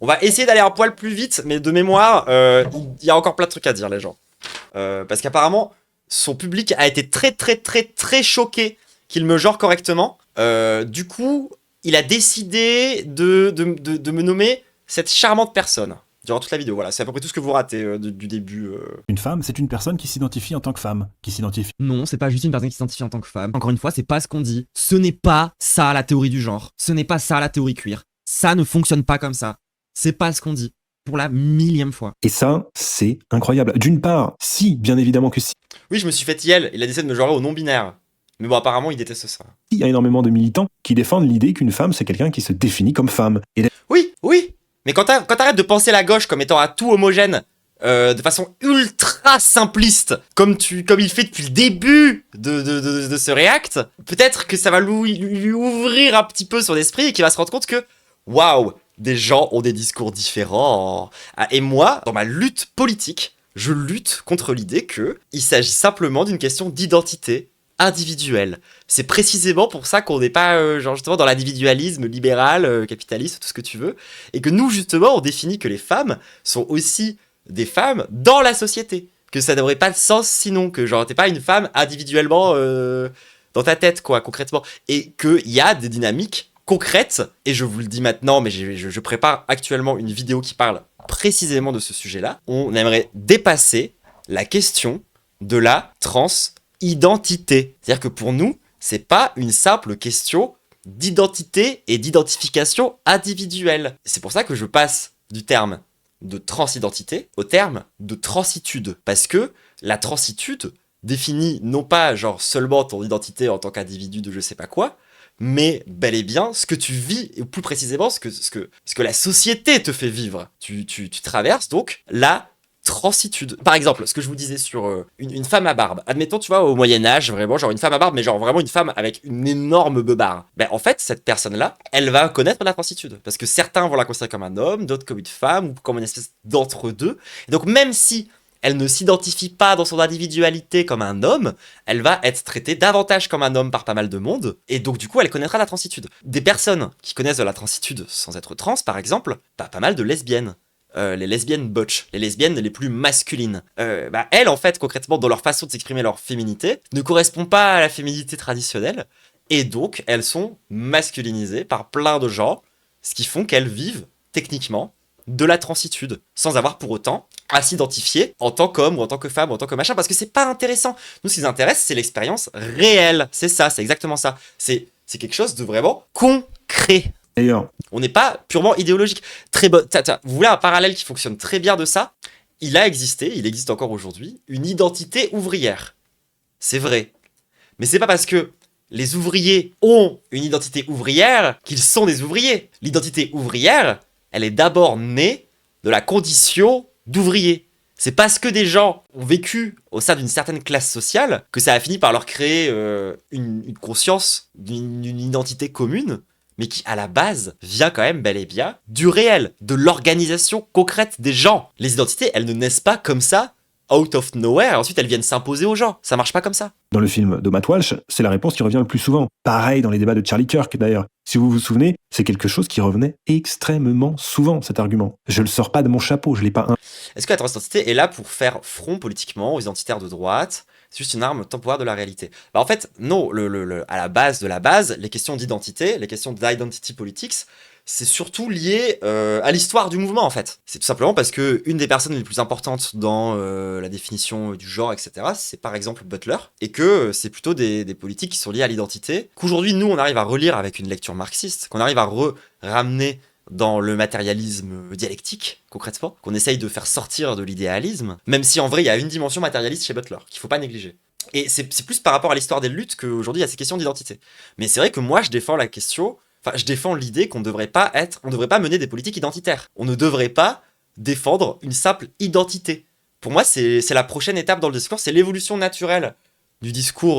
On va essayer d'aller un poil plus vite, mais de mémoire, il y a encore plein de trucs à dire, les gens. Parce qu'apparemment, son public a été très très très très choqué qu'il me genre correctement. Du coup, il a décidé de me nommer cette charmante personne durant toute la vidéo. Voilà, c'est à peu près tout ce que vous ratez du début. Une femme, c'est une personne qui s'identifie en tant que femme, qui s'identifie Non, c'est pas juste une personne qui s'identifie en tant que femme. Encore une fois, c'est pas ce qu'on dit. Ce n'est pas ça la théorie du genre. Ce n'est pas ça la théorie queer. Ça ne fonctionne pas comme ça. C'est pas ce qu'on dit. Pour la millième fois. Et ça, c'est incroyable. D'une part, si, bien évidemment que si, Oui, je me suis fait yell. Il a décidé de me genrer au non-binaire. Mais bon, apparemment, il déteste ça. il y a énormément de militants qui défendent l'idée qu'une femme, c'est quelqu'un qui se définit comme femme. Et Oui, oui. Mais quand t'arrêtes de penser la gauche comme étant un tout homogène, de façon ultra simpliste, comme il fait depuis le début de ce React, peut-être que ça va lui ouvrir un petit peu son esprit et qu'il va se rendre compte que, waouh, des gens ont des discours différents. Ah, et moi, dans ma lutte politique, je lutte contre l'idée que il s'agit simplement d'une question d'identité individuelle. C'est précisément pour ça qu'on n'est pas genre justement dans l'individualisme libéral, capitaliste, tout ce que tu veux, et que nous justement on définit que les femmes sont aussi des femmes dans la société, que ça n'aurait pas de sens sinon, que genre t'es pas une femme individuellement dans ta tête quoi, concrètement, et qu'il y a des dynamiques concrètes, et je vous le dis maintenant, mais je prépare actuellement une vidéo qui parle précisément de ce sujet-là. On aimerait dépasser la question de la transidentité. C'est-à-dire que pour nous, c'est pas une simple question d'identité et d'identification individuelle. C'est pour ça que je passe du terme de transidentité au terme de transitude. Parce que la transitude définit non pas genre seulement ton identité en tant qu'individu de je sais pas quoi, mais bel et bien ce que tu vis, et plus précisément ce que la société te fait vivre. Tu traverses donc la transitude. Par exemple, ce que je vous disais sur une femme à barbe. Admettons, tu vois, au Moyen-Âge, vraiment, genre une femme à barbe, mais genre vraiment une femme avec une énorme beubare. Ben, en fait, cette personne-là, elle va connaître la transitude. Parce que certains vont la considérer comme un homme, d'autres comme une femme, ou comme une espèce d'entre-deux. Et donc, même si elle ne s'identifie pas dans son individualité comme un homme, elle va être traitée davantage comme un homme par pas mal de monde, et donc du coup elle connaîtra la transitude. Des personnes qui connaissent de la transitude sans être trans, par exemple, pas mal de lesbiennes. Les lesbiennes butch, les lesbiennes les plus masculines. Elles, en fait, concrètement, dans leur façon de s'exprimer leur féminité, ne correspondent pas à la féminité traditionnelle, et donc elles sont masculinisées par plein de gens, ce qui font qu'elles vivent, techniquement, de la transitude, sans avoir pour autant à s'identifier en tant qu'homme ou en tant que femme ou en tant que machin, parce que c'est pas intéressant. Nous, ce qui nous intéresse, c'est l'expérience réelle. C'est ça, c'est exactement ça. C'est quelque chose de vraiment concret. d'ailleurs, On n'est pas purement idéologique. Vous voulez un parallèle qui fonctionne très bien de ça? Il existe encore aujourd'hui, une identité ouvrière. C'est vrai. Mais c'est pas parce que les ouvriers ont une identité ouvrière qu'ils sont des ouvriers. L'identité ouvrière, elle est d'abord née de la condition d'ouvrier. C'est parce que des gens ont vécu au sein d'une certaine classe sociale que ça a fini par leur créer une conscience d'une identité commune, mais qui, à la base, vient quand même bel et bien du réel, de l'organisation concrète des gens. Les identités, elles ne naissent pas comme ça, out of nowhere, et ensuite elles viennent s'imposer aux gens. Ça marche pas comme ça. dans le film de Matt Walsh, c'est la réponse qui revient le plus souvent. Pareil dans les débats de Charlie Kirk, d'ailleurs. Si vous vous souvenez, c'est quelque chose qui revenait extrêmement souvent, cet argument. Je le sors pas de mon chapeau, je l'ai pas... Est-ce que la transidentité est là pour faire front politiquement aux identitaires de droite? C'est juste une arme temporaire de la réalité. En fait, non, à la base de la base, les questions d'identité, les questions d'identity politics, c'est surtout lié à l'histoire du mouvement, en fait. C'est tout simplement parce que une des personnes les plus importantes dans la définition du genre, etc., c'est par exemple Butler, et que c'est plutôt des politiques qui sont liées à l'identité, qu'aujourd'hui, nous, on arrive à relire avec une lecture marxiste, qu'on arrive à ramener dans le matérialisme dialectique, concrètement, qu'on essaye de faire sortir de l'idéalisme, même si en vrai il y a une dimension matérialiste chez Butler, qu'il faut pas négliger. Et c'est plus par rapport à l'histoire des luttes qu'aujourd'hui il y a ces questions d'identité. Mais c'est vrai que moi je défends l'idée qu'on ne devrait pas mener des politiques identitaires. On ne devrait pas défendre une simple identité. Pour moi c'est la prochaine étape dans le discours, c'est l'évolution naturelle du discours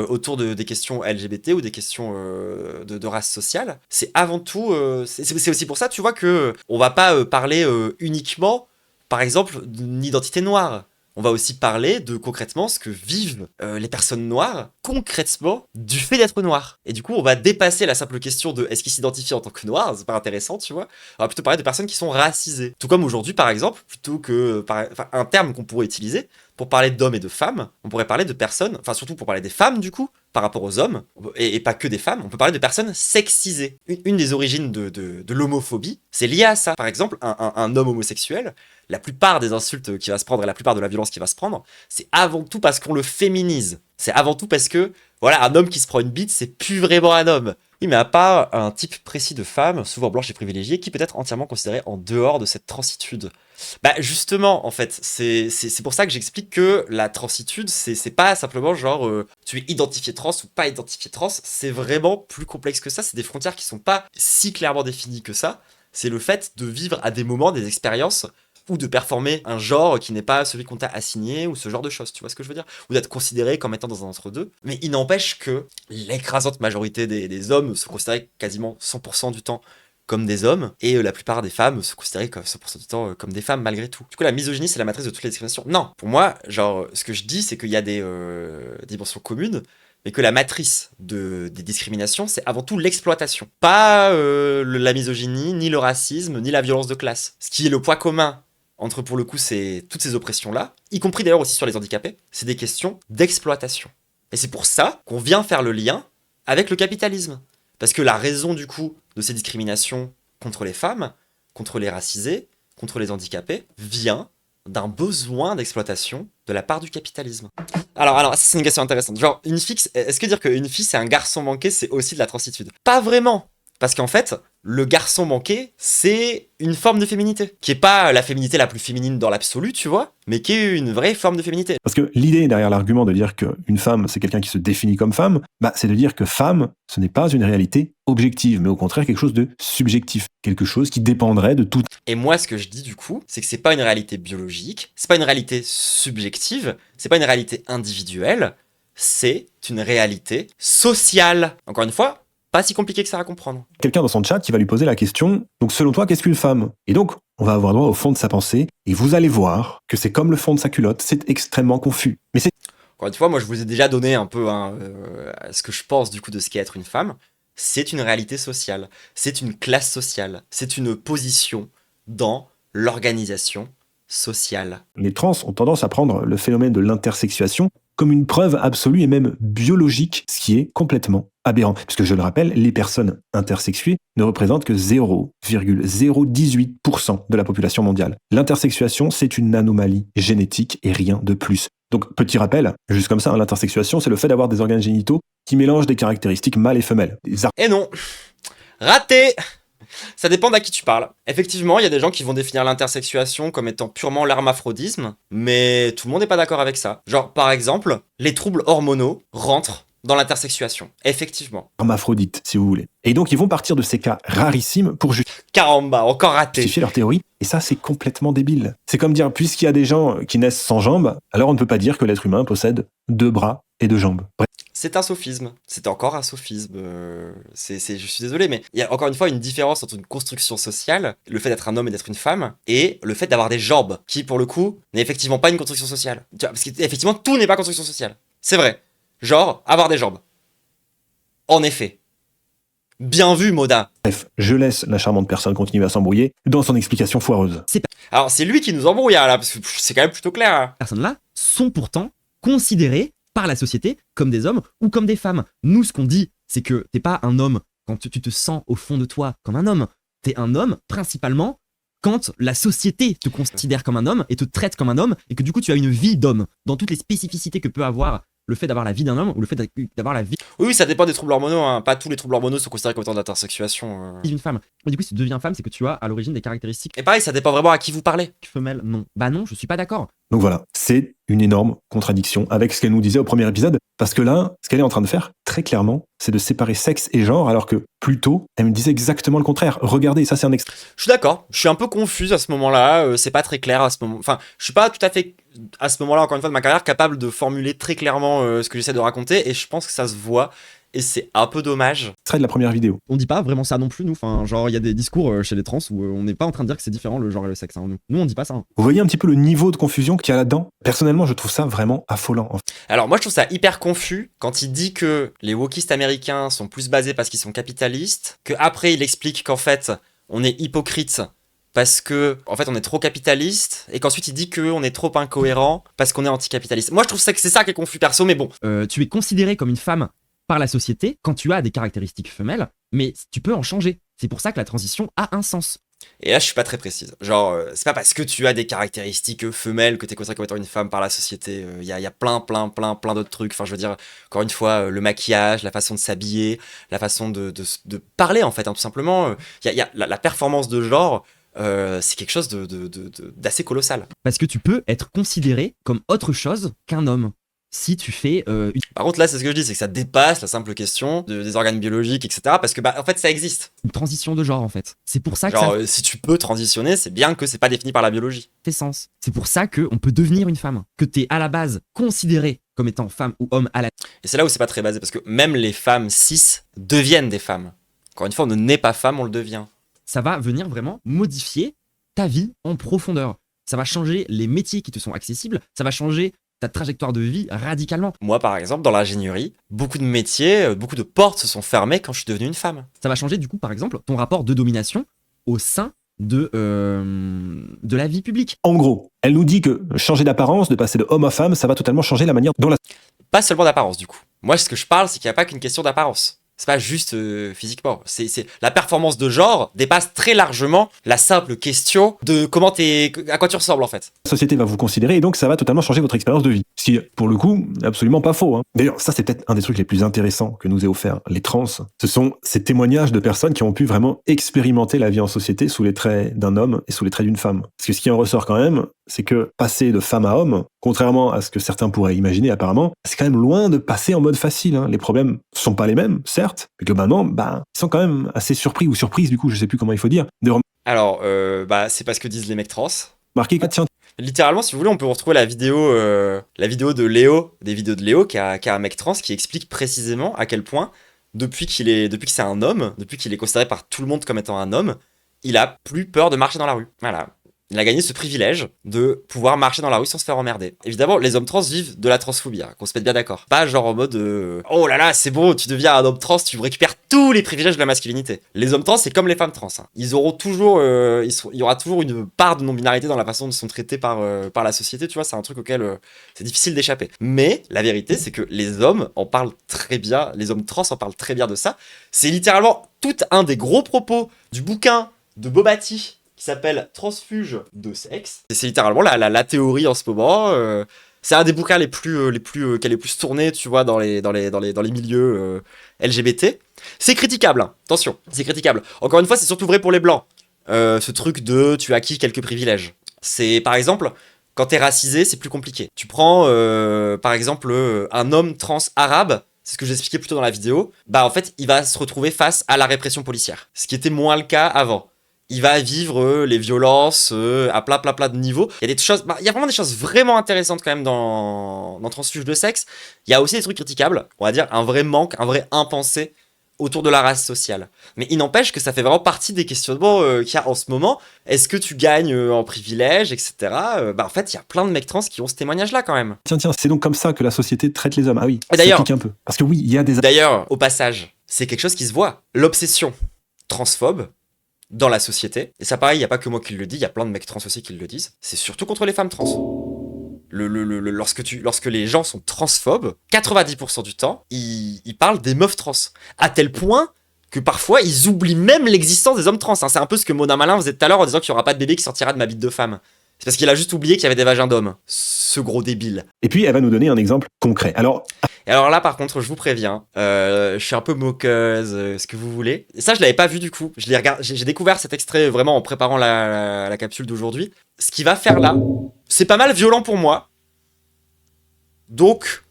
autour des questions LGBT ou des questions de race sociale. C'est avant tout... c'est aussi pour ça, tu vois, que on va pas parler uniquement, par exemple, d'une identité noire. on va aussi parler de concrètement ce que vivent les personnes noires concrètement du fait d'être noires. Et du coup, on va dépasser la simple question de est-ce qu'ils s'identifient en tant que noirs, c'est pas intéressant, tu vois. On va plutôt parler de personnes qui sont racisées. Tout comme aujourd'hui, par exemple, plutôt que un terme qu'on pourrait utiliser pour parler d'hommes et de femmes, on pourrait parler de personnes, enfin surtout pour parler des femmes du coup, par rapport aux hommes, et pas que des femmes, on peut parler de personnes sexisées. Une des origines de l'homophobie, c'est lié à ça. Par exemple, un homme homosexuel, la plupart des insultes qu'il va se prendre et la plupart de la violence qu'il va se prendre, c'est avant tout parce qu'on le féminise. C'est avant tout parce que, voilà, un homme qui se prend une bite, c'est plus vraiment un homme. Oui, mais à part un type précis de femme, souvent blanche et privilégiée, qui peut être entièrement considérée en dehors de cette transitude. Bah justement, en fait, c'est pour ça que j'explique que la transitude, c'est pas simplement genre tu es identifié trans ou pas identifié trans, c'est vraiment plus complexe que ça, c'est des frontières qui sont pas si clairement définies que ça, c'est le fait de vivre à des moments, des expériences, ou de performer un genre qui n'est pas celui qu'on t'a assigné, ou ce genre de choses, tu vois ce que je veux dire? Ou d'être considéré comme étant dans un entre-deux. Mais il n'empêche que l'écrasante majorité des hommes se considéraient quasiment 100% du temps comme des hommes, et la plupart des femmes se considéraient comme 100% du temps comme des femmes malgré tout. Du coup, la misogynie, c'est la matrice de toutes les discriminations. Non, pour moi, genre, ce que je dis, c'est qu'il y a des dimensions communes, mais que la matrice des discriminations, c'est avant tout l'exploitation. Pas la misogynie, ni le racisme, ni la violence de classe. Ce qui est le point commun entre, pour le coup, toutes ces oppressions-là, y compris d'ailleurs aussi sur les handicapés, c'est des questions d'exploitation. Et c'est pour ça qu'on vient faire le lien avec le capitalisme. Parce que la raison, du coup, de ces discriminations contre les femmes, contre les racisés, contre les handicapés, vient d'un besoin d'exploitation de la part du capitalisme. Alors, ça c'est une question intéressante. Genre, est-ce que dire qu'une fille c'est un garçon manqué, c'est aussi de la transitude? Pas vraiment. Parce qu'en fait, le garçon manqué, c'est une forme de féminité. Qui est pas la féminité la plus féminine dans l'absolu, tu vois, mais qui est une vraie forme de féminité. Parce que l'idée derrière l'argument de dire qu'une femme, c'est quelqu'un qui se définit comme femme, bah, c'est de dire que femme, ce n'est pas une réalité objective, mais au contraire quelque chose de subjectif. Quelque chose qui dépendrait de tout. Et moi, ce que je dis du coup, c'est que c'est pas une réalité biologique, c'est pas une réalité subjective, c'est pas une réalité individuelle, c'est une réalité sociale. Encore une fois, pas si compliqué que ça à comprendre. Quelqu'un dans son chat qui va lui poser la question, donc selon toi, qu'est-ce qu'une femme? Et donc, on va avoir droit au fond de sa pensée, et vous allez voir que c'est comme le fond de sa culotte, c'est extrêmement confus. Mais c'est... Encore une fois, moi je vous ai déjà donné un peu ce que je pense du coup de ce qu'est être une femme. C'est une réalité sociale, c'est une classe sociale, c'est une position dans l'organisation sociale. Les trans ont tendance à prendre le phénomène de l'intersexuation comme une preuve absolue et même biologique, ce qui est complètement aberrant. Puisque je le rappelle, les personnes intersexuées ne représentent que 0,018% de la population mondiale. L'intersexuation, c'est une anomalie génétique et rien de plus. Donc, petit rappel, juste comme ça, l'intersexuation, c'est le fait d'avoir des organes génitaux qui mélangent des caractéristiques mâles et femelles. Et non, raté. Ça dépend d'à qui tu parles. Effectivement, il y a des gens qui vont définir l'intersexuation comme étant purement l'hermaphrodisme, mais tout le monde n'est pas d'accord avec ça. Genre, par exemple, les troubles hormonaux rentrent dans l'intersexuation. Effectivement. Hermaphrodite, si vous voulez. Et donc, ils vont partir de ces cas rarissimes pour Caramba, encore raté. justifier leur théorie. Et ça, c'est complètement débile. C'est comme dire, puisqu'il y a des gens qui naissent sans jambes, alors on ne peut pas dire que l'être humain possède 2 bras et 2 jambes. Bref. C'est un sophisme. C'est encore un sophisme. Je suis désolé, mais il y a encore une fois une différence entre une construction sociale, le fait d'être un homme et d'être une femme, et le fait d'avoir des jambes, qui pour le coup n'est effectivement pas une construction sociale. Tu vois, parce qu'effectivement, tout n'est pas construction sociale. C'est vrai. Genre, avoir des jambes. En effet. Bien vu, Moda. Bref, je laisse la charmante personne continuer à s'embrouiller dans son explication foireuse. Alors, c'est lui qui nous embrouille, là, parce que c'est quand même plutôt clair. Hein. Ces personnes-là sont pourtant considérées par la société comme des hommes ou comme des femmes. Nous, ce qu'on dit, c'est que t'es pas un homme quand tu te sens au fond de toi comme un homme. T'es un homme principalement quand la société te considère comme un homme et te traite comme un homme et que du coup tu as une vie d'homme dans toutes les spécificités que peut avoir le fait d'avoir la vie d'un homme ou le fait d'avoir la vie Oui, ça dépend des troubles hormonaux. Hein. Pas tous les troubles hormonaux sont considérés comme étant d'intersexuation. d'une femme. Et du coup, si tu deviens femme, c'est que tu as à l'origine des caractéristiques Et pareil, ça dépend vraiment à qui vous parlez. femelles. Non. Bah non, je suis pas d'accord. Donc voilà, c'est une énorme contradiction avec ce qu'elle nous disait au premier épisode, parce que là, ce qu'elle est en train de faire, très clairement, c'est de séparer sexe et genre, alors que plus tôt, elle me disait exactement le contraire. Regardez, ça c'est un extrait. Je suis d'accord, je suis un peu confuse à ce moment-là, c'est pas très clair à ce moment. Enfin, je suis pas tout à fait à ce moment-là, encore une fois, de ma carrière, capable de formuler très clairement ce que j'essaie de raconter, et je pense que ça se voit. et c'est un peu dommage. Ce serait de la première vidéo. On dit pas vraiment ça non plus, nous. Enfin, genre, il y a des discours chez les trans où on n'est pas en train de dire que c'est différent le genre et le sexe. Hein. Nous, on dit pas ça. Hein. Vous voyez un petit peu le niveau de confusion qu'il y a là-dedans? Personnellement, je trouve ça vraiment affolant. Alors moi je trouve ça hyper confus quand il dit que les wokistes américains sont plus basés parce qu'ils sont capitalistes, que après il explique qu'en fait on est hypocrite parce que en fait on est trop capitaliste, et qu'ensuite il dit qu'on est trop incohérent parce qu'on est anticapitaliste. Moi je trouve ça que c'est ça qui est confus perso, mais bon. Tu es considéré comme une femme par la société quand tu as des caractéristiques femelles, mais tu peux en changer. C'est pour ça que la transition a un sens. Et là je suis pas très précise. Genre c'est pas parce que tu as des caractéristiques femelles que t'es considéré comme étant une femme par la société. Il y a plein d'autres trucs. Enfin je veux dire, encore une fois, le maquillage, la façon de s'habiller, la façon de parler en fait, hein, tout simplement. Il y a la performance de genre. C'est quelque chose d'assez colossal. Parce que tu peux être considéré comme autre chose qu'un homme. Si tu fais Par contre là c'est ce que je dis, c'est que ça dépasse la simple question des organes biologiques, etc. Parce que bah en fait ça existe. une transition de genre en fait. C'est pour ça que Genre ça si tu peux transitionner, c'est bien que c'est pas défini par la biologie. fait sens. C'est pour ça qu'on peut devenir une femme. Que t'es à la base considéré comme étant femme ou homme à la... Et c'est là où c'est pas très basé, parce que même les femmes cis deviennent des femmes. Encore une fois, on ne naît pas femme, on le devient. Ça va venir vraiment modifier ta vie en profondeur. Ça va changer les métiers qui te sont accessibles. Ça va changer ta trajectoire de vie radicalement. Moi par exemple, dans l'ingénierie, beaucoup de métiers, beaucoup de portes se sont fermées quand je suis devenue une femme. Ça va changer du coup par exemple ton rapport de domination au sein de la vie publique. En gros, elle nous dit que changer d'apparence, de passer de homme à femme, ça va totalement changer la manière dont la Pas seulement d'apparence du coup. Moi ce que je parle, c'est qu'il n'y a pas qu'une question d'apparence. C'est pas juste physiquement. C'est la performance de genre dépasse très largement la simple question de à quoi tu ressembles en fait. société va vous considérer, et donc ça va totalement changer votre expérience de vie. Ce qui est, pour le coup, absolument pas faux. Hein. D'ailleurs, ça c'est peut-être un des trucs les plus intéressants que nous aient offert les trans. Ce sont ces témoignages de personnes qui ont pu vraiment expérimenter la vie en société sous les traits d'un homme et sous les traits d'une femme. Parce que ce qui en ressort quand même, c'est que passer de femme à homme, contrairement à ce que certains pourraient imaginer apparemment, c'est quand même loin de passer en mode facile. Hein. Les problèmes sont pas les mêmes, certes, mais globalement, ils sont quand même assez surpris, ou surprises du coup, je sais plus comment il faut dire, de Alors, c'est pas ce que disent les mecs trans. remarquer que, tiens, Littéralement, si vous voulez, on peut retrouver la vidéo de Léo, des vidéos de Léo, qui a un mec trans qui explique précisément à quel point, depuis que c'est un homme, depuis qu'il est considéré par tout le monde comme étant un homme, il a plus peur de marcher dans la rue. Voilà. Il a gagné ce privilège de pouvoir marcher dans la rue sans se faire emmerder. Évidemment, les hommes trans vivent de la transphobie, hein, qu'on se mette bien d'accord. Pas genre en mode oh là là, c'est bon, tu deviens un homme trans, tu récupères tous les privilèges de la masculinité. Les hommes trans, c'est comme les femmes trans. Hein. Ils auront toujours, il y aura toujours une part de non-binarité dans la façon dont ils sont traités par la société, tu vois, c'est un truc auquel c'est difficile d'échapper. Mais la vérité, c'est que les hommes en parlent très bien, les hommes trans en parlent très bien de ça. C'est littéralement tout un des gros propos du bouquin de Bobati, qui s'appelle Transfuge de sexe. Et c'est littéralement la théorie en ce moment. C'est un des bouquins qui est les plus tourné, tu vois, dans les milieux LGBT. C'est critiquable, hein. Attention, c'est critiquable. Encore une fois, c'est surtout vrai pour les blancs. Ce truc de tu acquis quelques privilèges. C'est par exemple, quand t'es racisé, c'est plus compliqué. Tu prends par exemple un homme trans arabe. C'est ce que j'expliquais plutôt dans la vidéo. En fait, il va se retrouver face à la répression policière. Ce qui était moins le cas avant. Il va vivre les violences à plein de niveaux. Il y a des choses, il y a vraiment des choses vraiment intéressantes quand même dans Transfuge de sexe. Il y a aussi des trucs critiquables, on va dire un vrai manque, un vrai impensé autour de la race sociale. Mais il n'empêche que ça fait vraiment partie des questionnements qu'il y a en ce moment. Est-ce que tu gagnes en privilèges, etc. En fait, il y a plein de mecs trans qui ont ce témoignage-là quand même. Tiens, c'est donc comme ça que la société traite les hommes. Ah oui, Et d'ailleurs, ça pique un peu. Parce que oui, il y a des... D'ailleurs, au passage, c'est quelque chose qui se voit. L'obsession transphobe dans la société, et ça pareil, il n'y a pas que moi qui le dis, il y a plein de mecs trans aussi qui le disent, c'est surtout contre les femmes trans. Lorsque les gens sont transphobes, 90% du temps, ils parlent des meufs trans. À tel point que parfois, ils oublient même l'existence des hommes trans. Hein. C'est un peu ce que Mona Malin faisait tout à l'heure en disant qu'il n'y aura pas de bébé qui sortira de ma bite de femme. C'est parce qu'il a juste oublié qu'il y avait des vagins d'hommes. Ce gros débile. Et puis, elle va nous donner un exemple concret. Et alors là, par contre, je vous préviens, je suis un peu moqueuse, ce que vous voulez. Et ça, je l'avais pas vu du coup. J'ai découvert cet extrait vraiment en préparant la capsule d'aujourd'hui. Ce qu'il va faire là, c'est pas mal violent pour moi. Donc,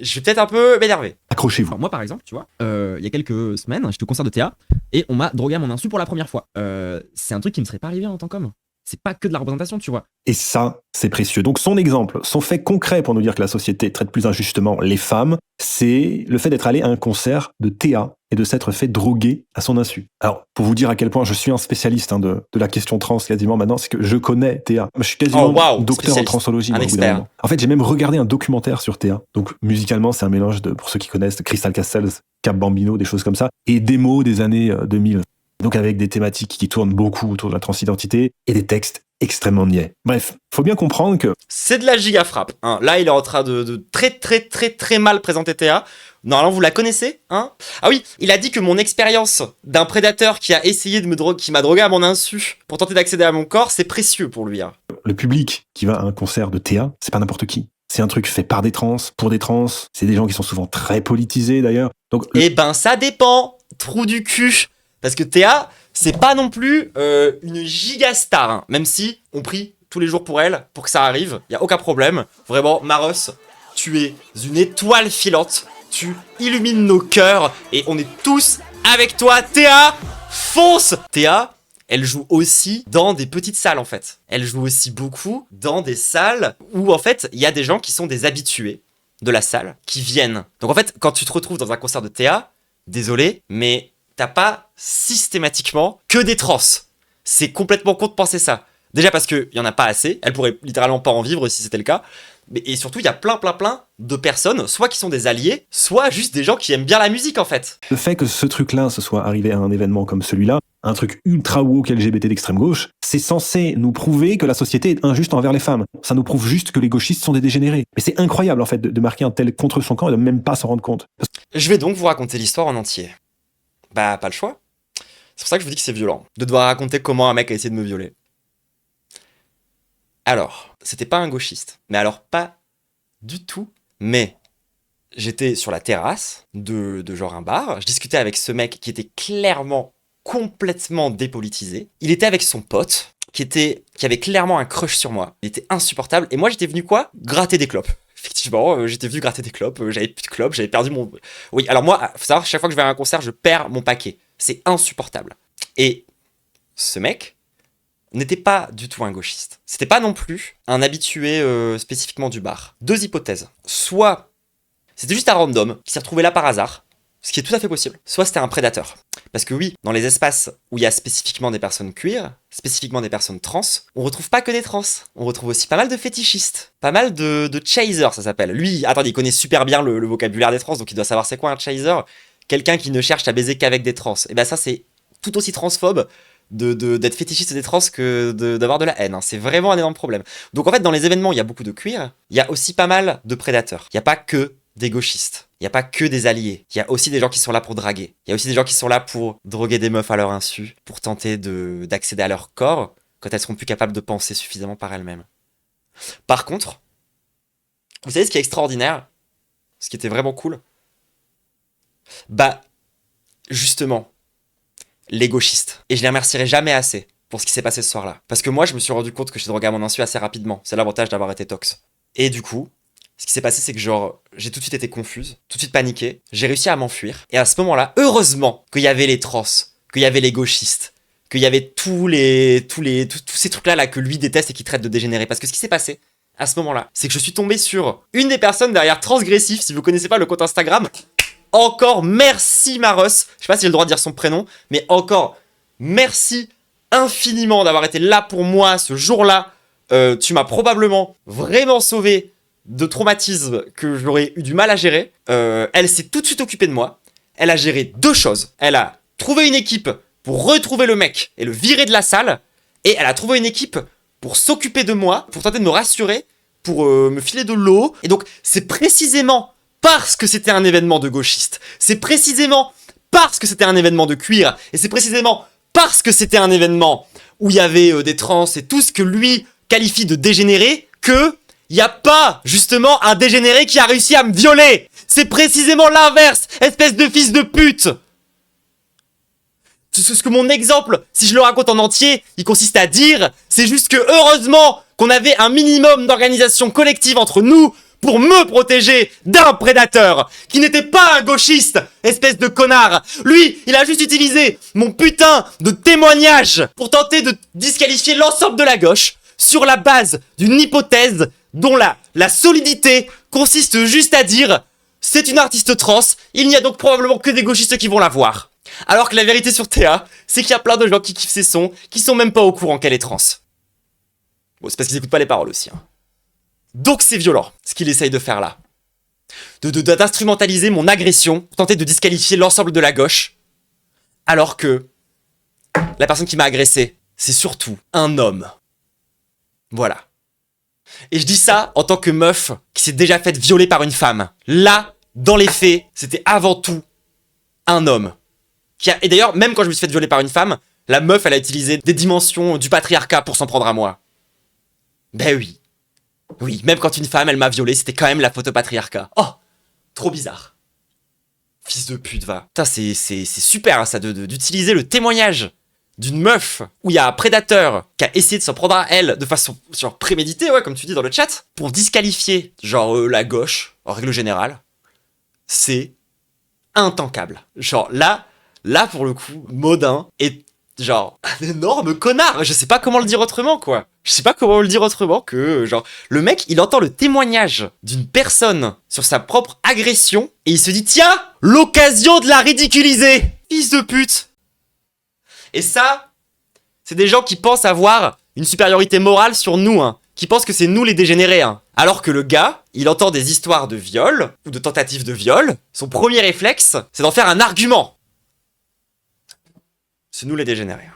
je vais peut-être un peu m'énerver. Accrochez-vous. Alors moi par exemple, tu vois, il y a quelques semaines, j'étais au concert de Théa et on m'a drogué à mon insu pour la première fois. C'est un truc qui me serait pas arrivé en tant qu'homme. c'est pas que de la représentation, tu vois. Et ça, c'est précieux. Donc son exemple, son fait concret pour nous dire que la société traite plus injustement les femmes, c'est le fait d'être allé à un concert de Théa et de s'être fait droguer à son insu. Alors, pour vous dire à quel point je suis un spécialiste de la question trans quasiment maintenant, c'est que je connais Théa. Je suis quasiment docteur en transologie. Un expert. En fait, j'ai même regardé un documentaire sur Théa. Donc, musicalement, c'est un mélange pour ceux qui connaissent, de Crystal Castles, Cap Bambino, des choses comme ça, et démos des années 2000. Donc avec des thématiques qui tournent beaucoup autour de la transidentité et des textes extrêmement niais. Bref, faut bien comprendre que... C'est de la giga frappe. Hein. Là, il est en train de très mal présenter Théa. Normalement, vous la connaissez, hein? Ah oui, il a dit que mon expérience d'un prédateur qui a essayé de me droguer, qui m'a drogué à mon insu pour tenter d'accéder à mon corps, c'est précieux pour lui. Hein. Le public qui va à un concert de Théa, c'est pas n'importe qui. C'est un truc fait par des trans, pour des trans. C'est des gens qui sont souvent très politisés d'ailleurs. Donc, Eh ben, ça dépend. Trou du cul. Parce que Théa, c'est pas non plus une giga star, hein. Même si on prie tous les jours pour elle, pour que ça arrive, y a aucun problème. Vraiment, Maros, tu es une étoile filante, tu illumines nos cœurs et on est tous avec toi. Théa, fonce! Théa, elle joue aussi dans des petites salles en fait. Elle joue aussi beaucoup dans des salles où en fait, il y a des gens qui sont des habitués de la salle, qui viennent. Donc en fait, quand tu te retrouves dans un concert de Théa, désolé, mais... t'as pas systématiquement que des trans. C'est complètement con de penser ça. Déjà parce qu'il y en a pas assez, elle pourrait littéralement pas en vivre si c'était le cas. Et surtout, il y a plein de personnes, soit qui sont des alliés, soit juste des gens qui aiment bien la musique en fait. Le fait que ce truc-là se soit arrivé à un événement comme celui-là, un truc ultra woke LGBT d'extrême gauche, c'est censé nous prouver que la société est injuste envers les femmes. Ça nous prouve juste que les gauchistes sont des dégénérés. Mais c'est incroyable en fait de marquer un tel contre son camp et de même pas s'en rendre compte. Je vais donc vous raconter l'histoire en entier. Bah, pas le choix. C'est pour ça que je vous dis que c'est violent, de devoir raconter comment un mec a essayé de me violer. Alors, c'était pas un gauchiste. Mais alors, pas du tout. Mais, j'étais sur la terrasse de genre un bar. Je discutais avec ce mec qui était clairement, complètement dépolitisé. Il était avec son pote, qui avait clairement un crush sur moi. Il était insupportable. Et moi, j'étais venu quoi? Gratter des clopes. Effectivement, j'étais venu gratter des clopes, j'avais plus de clopes, j'avais perdu mon... Oui, alors moi, faut savoir, chaque fois que je vais à un concert, je perds mon paquet. C'est insupportable. Et ce mec n'était pas du tout un gauchiste. C'était pas non plus un habitué spécifiquement du bar. Deux hypothèses. Soit c'était juste un random qui s'est retrouvé là par hasard, ce qui est tout à fait possible. Soit c'était un prédateur. Parce que oui, dans les espaces où il y a spécifiquement des personnes queer, spécifiquement des personnes trans, on retrouve pas que des trans. On retrouve aussi pas mal de fétichistes, pas mal de chasers, ça s'appelle. Lui, attendez, il connaît super bien le vocabulaire des trans, donc il doit savoir c'est quoi un chaser. Quelqu'un qui ne cherche à baiser qu'avec des trans. Et ben ça, c'est tout aussi transphobe d'être fétichiste des trans que d'avoir de la haine. Hein. C'est vraiment un énorme problème. Donc en fait, dans les événements, il y a beaucoup de queer, il y a aussi pas mal de prédateurs. Il n'y a pas que des gauchistes. Il n'y a pas que des alliés. Il y a aussi des gens qui sont là pour draguer. Il y a aussi des gens qui sont là pour droguer des meufs à leur insu, pour tenter d'accéder à leur corps quand elles seront plus capables de penser suffisamment par elles-mêmes. Par contre, vous savez ce qui est extraordinaire? Ce qui était vraiment cool? Bah, justement, les gauchistes. Et je les remercierai jamais assez pour ce qui s'est passé ce soir-là. Parce que moi, je me suis rendu compte que j'ai drogué à mon insu assez rapidement. C'est l'avantage d'avoir été tox. Et du coup... ce qui s'est passé, c'est que genre, j'ai tout de suite été confuse, tout de suite paniqué, j'ai réussi à m'enfuir. Et à ce moment-là, heureusement qu'il y avait les trans, qu'il y avait les gauchistes, qu'il y avait tous ces trucs-là là, que lui déteste et qui traite de dégénérés. Parce que ce qui s'est passé, à ce moment-là, c'est que je suis tombé sur une des personnes derrière Transgressif, si vous connaissez pas le compte Instagram. Encore merci Maros, je sais pas si j'ai le droit de dire son prénom, mais encore merci infiniment d'avoir été là pour moi ce jour-là. Tu m'as probablement vraiment sauvé de traumatisme que j'aurais eu du mal à gérer. Elle s'est tout de suite occupée de moi. Elle a géré deux choses. Elle a trouvé une équipe pour retrouver le mec et le virer de la salle. Et elle a trouvé une équipe pour s'occuper de moi, pour tenter de me rassurer, pour me filer de l'eau. Et donc, c'est précisément parce que c'était un événement de gauchistes. C'est précisément parce que c'était un événement de cuir. Et c'est précisément parce que c'était un événement où il y avait des trans et tout ce que lui qualifie de dégénéré que... il n'y a pas, justement, un dégénéré qui a réussi à me violer. C'est précisément l'inverse, espèce de fils de pute. Ce que mon exemple, si je le raconte en entier, il consiste à dire, c'est juste que heureusement qu'on avait un minimum d'organisation collective entre nous pour me protéger d'un prédateur qui n'était pas un gauchiste, espèce de connard. Lui, il a juste utilisé mon putain de témoignage pour tenter de disqualifier l'ensemble de la gauche sur la base d'une hypothèse dont la solidité consiste juste à dire « c'est une artiste trans, il n'y a donc probablement que des gauchistes qui vont la voir ». Alors que la vérité sur Théa, c'est qu'il y a plein de gens qui kiffent ses sons, qui sont même pas au courant qu'elle est trans. Bon, c'est parce qu'ils écoutent pas les paroles aussi. Hein. Donc c'est violent, ce qu'il essaye de faire là. D'instrumentaliser mon agression, pour tenter de disqualifier l'ensemble de la gauche, alors que la personne qui m'a agressé, c'est surtout un homme. Voilà. Et je dis ça en tant que meuf qui s'est déjà faite violer par une femme. Là, dans les faits, c'était avant tout un homme. Et d'ailleurs, même quand je me suis fait violer par une femme, la meuf, elle a utilisé des dimensions du patriarcat pour s'en prendre à moi. Ben oui. Oui, même quand une femme, elle m'a violé, c'était quand même la faute au patriarcat. Oh, trop bizarre. Fils de pute, va. Putain, c'est super, hein, ça, d'utiliser le témoignage d'une meuf où il y a un prédateur qui a essayé de s'en prendre à elle de façon genre préméditée, ouais, comme tu dis dans le chat, pour disqualifier, genre, la gauche, en règle générale. C'est intankable. Genre, là, pour le coup, Modin est genre un énorme connard. Je sais pas comment le dire autrement, quoi. Je sais pas comment le dire autrement que, genre, le mec, il entend le témoignage d'une personne sur sa propre agression et il se dit, tiens, l'occasion de la ridiculiser. Fils de pute. Et ça, c'est des gens qui pensent avoir une supériorité morale sur nous, hein. Qui pensent que c'est nous les dégénérés, hein. Alors que le gars, il entend des histoires de viol ou de tentatives de viol. Son premier réflexe, c'est d'en faire un argument. C'est nous les dégénérés.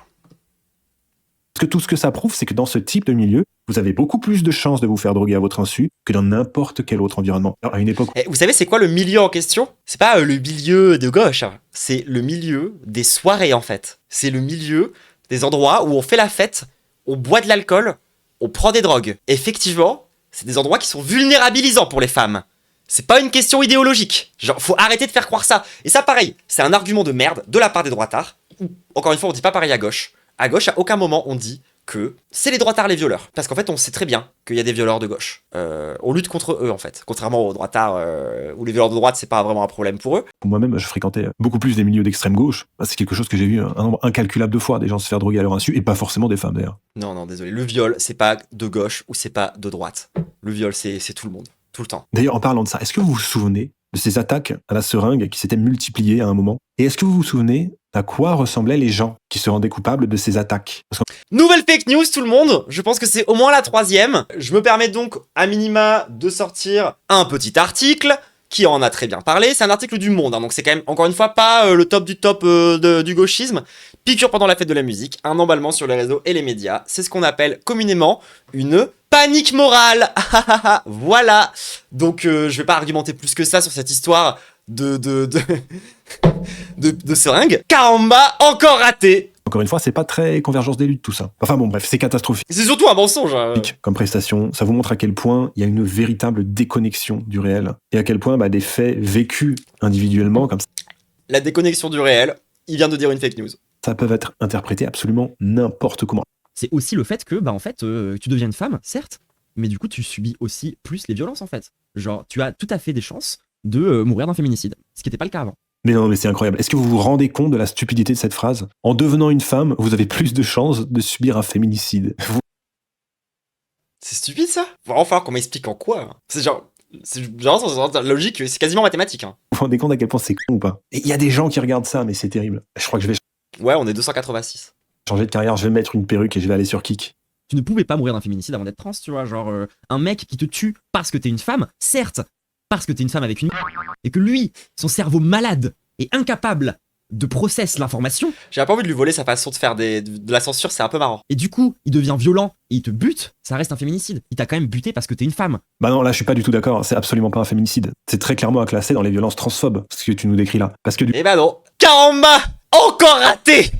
Parce que tout ce que ça prouve, c'est que dans ce type de milieu, vous avez beaucoup plus de chances de vous faire droguer à votre insu que dans n'importe quel autre environnement. Alors, à une époque... Et vous savez, c'est quoi le milieu en question? C'est pas le milieu de gauche, hein. C'est le milieu des soirées, en fait. C'est le milieu des endroits où on fait la fête, on boit de l'alcool, on prend des drogues. Effectivement, c'est des endroits qui sont vulnérabilisants pour les femmes. C'est pas une question idéologique. Genre, faut arrêter de faire croire ça. Et ça, pareil, c'est un argument de merde de la part des droitards. Encore une fois, on dit pas pareil à gauche. À gauche, à aucun moment, on dit que c'est les droitards les violeurs. Parce qu'en fait, on sait très bien qu'il y a des violeurs de gauche. On lutte contre eux, en fait. Contrairement aux droitards, où les violeurs de droite, c'est pas vraiment un problème pour eux. Moi-même, je fréquentais beaucoup plus des milieux d'extrême gauche. C'est quelque chose que j'ai vu un nombre incalculable de fois, des gens se faire droguer à leur insu, et pas forcément des femmes, d'ailleurs. Non, désolé. Le viol, c'est pas de gauche ou c'est pas de droite. Le viol, c'est tout le monde. Tout le temps. D'ailleurs, en parlant de ça, est-ce que vous vous souvenez de ces attaques à la seringue qui s'étaient multipliées à un moment? Et est-ce que vous vous souvenez à quoi ressemblaient les gens qui se rendaient coupables de ces attaques? Nouvelle fake news, tout le monde. Je pense que c'est au moins la 3e. Je me permets donc, à minima, de sortir un petit article qui en a très bien parlé. C'est un article du Monde, hein, donc c'est quand même, encore une fois, pas le top du top du gauchisme. Piqûre pendant la fête de la musique, un emballement sur les réseaux et les médias. C'est ce qu'on appelle communément une panique morale. Voilà. Donc, je vais pas argumenter plus que ça sur cette histoire de seringue. Caramba, encore raté. Encore une fois, c'est pas très convergence des luttes tout ça. Enfin bon, bref, c'est catastrophique. C'est surtout un mensonge. Comme prestation, ça vous montre à quel point il y a une véritable déconnexion du réel et à quel point des faits vécus individuellement comme ça. La déconnexion du réel, il vient de dire une fake news. Ça peut être interprété absolument n'importe comment. C'est aussi le fait que, en fait, tu deviens une femme, certes, mais du coup, tu subis aussi plus les violences, en fait. Genre, tu as tout à fait des chances de mourir d'un féminicide, ce qui n'était pas le cas avant. Mais non, mais c'est incroyable. Est-ce que vous vous rendez compte de la stupidité de cette phrase? En devenant une femme, vous avez plus de chances de subir un féminicide. C'est stupide, ça? Va enfin qu'on m'explique en quoi. Hein. C'est genre la logique, c'est quasiment mathématique. Hein. Vous vous rendez compte à quel point c'est con ou pas? Et il y a des gens qui regardent ça, mais c'est terrible. Je crois que je vais Ouais, on est 286. changer de carrière, je vais mettre une perruque et je vais aller sur Kik. Tu ne pouvais pas mourir d'un féminicide avant d'être trans, tu vois. Genre, un mec qui te tue parce que t'es une femme, certes, parce que t'es une femme avec une... Et que lui, son cerveau malade et incapable de process l'information... J'ai pas envie de lui voler sa façon de faire de la censure, c'est un peu marrant. Et du coup, il devient violent et il te bute, ça reste un féminicide. Il t'a quand même buté parce que t'es une femme. Bah non, là je suis pas du tout d'accord, c'est absolument pas un féminicide. C'est très clairement à classer dans les violences transphobes, ce que tu nous décris là. Parce que Eh ben non. Caramba, encore raté.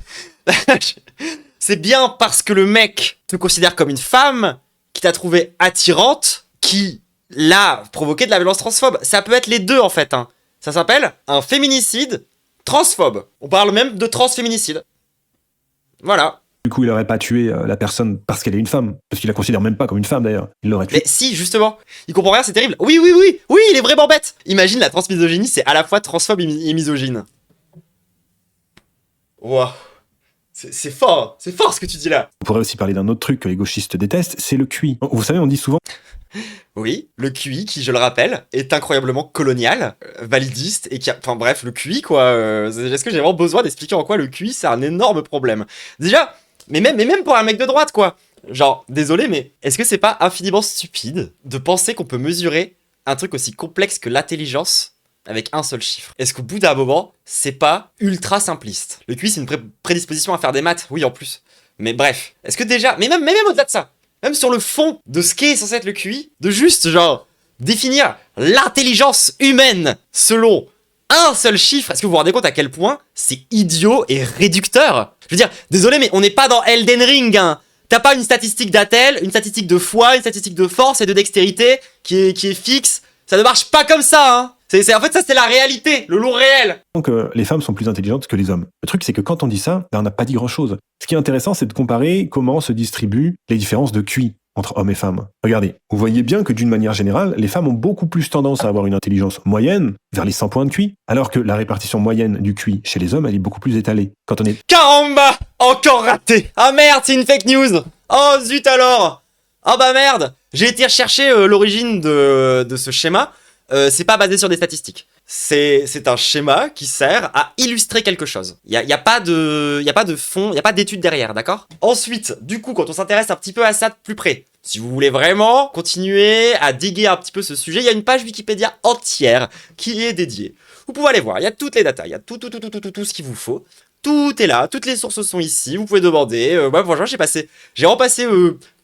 C'est bien parce que le mec te considère comme une femme, qui t'a trouvé attirante, qui l'a provoqué de la violence transphobe. Ça peut être les deux en fait. Hein. Ça s'appelle un féminicide transphobe. On parle même de transféminicide. Voilà. coup, il aurait pas tué la personne parce qu'elle est une femme, parce qu'il la considère même pas comme une femme d'ailleurs. Il l'aurait tué. Mais si, justement, il comprend rien, c'est terrible. Oui, il est vraiment bête. Imagine la transmisogynie, c'est à la fois transphobe et misogyne. Wow. C'est fort ce que tu dis là. On pourrait aussi parler d'un autre truc que les gauchistes détestent, c'est le QI. Vous savez, on dit souvent Oui, le QI, qui, je le rappelle, est incroyablement colonial, validiste, et qui a... Enfin bref, le QI, quoi. Est-ce que j'ai vraiment besoin d'expliquer en quoi le QI, c'est un énorme problème? Déjà, mais même pour un mec de droite, quoi. Genre, désolé, mais est-ce que c'est pas infiniment stupide de penser qu'on peut mesurer un truc aussi complexe que l'intelligence avec un seul chiffre? Est-ce qu'au bout d'un moment, c'est pas ultra simpliste? Le QI, c'est une prédisposition à faire des maths, oui, en plus. Mais bref, est-ce que déjà... Mais même au-delà de ça, même sur le fond de ce qu'est censé être le QI, de juste, genre, définir l'intelligence humaine selon un seul chiffre, est-ce que vous vous rendez compte à quel point c'est idiot et réducteur? Je veux dire, désolé, mais on n'est pas dans Elden Ring, hein. T'as pas une statistique d'attel, une statistique de foi, une statistique de force et de dextérité qui est fixe. Ça ne marche pas comme ça, hein. En fait, ça, c'est la réalité, le lot réel. Donc les femmes sont plus intelligentes que les hommes. Le truc, c'est que quand on dit ça, on n'a pas dit grand-chose. Ce qui est intéressant, c'est de comparer comment se distribuent les différences de QI entre hommes et femmes. Regardez, vous voyez bien que d'une manière générale, les femmes ont beaucoup plus tendance à avoir une intelligence moyenne, vers les 100 points de QI, alors que la répartition moyenne du QI chez les hommes, elle est beaucoup plus étalée. Quand on est... Caramba! Encore raté! Ah merde, c'est une fake news! Oh zut alors! Ah bah merde! J'ai été rechercher l'origine de ce schéma. C'est pas basé sur des statistiques. C'est un schéma qui sert à illustrer quelque chose. Il y a pas de fond, il y a pas d'étude derrière, d'accord? Ensuite, du coup, quand on s'intéresse un petit peu à ça de plus près, si vous voulez vraiment continuer à diguer un petit peu ce sujet, il y a une page Wikipédia entière qui est dédiée. Vous pouvez aller voir, il y a toutes les datas, il y a tout ce qu'il vous faut. Tout est là, toutes les sources sont ici, vous pouvez demander. Franchement, j'ai repassé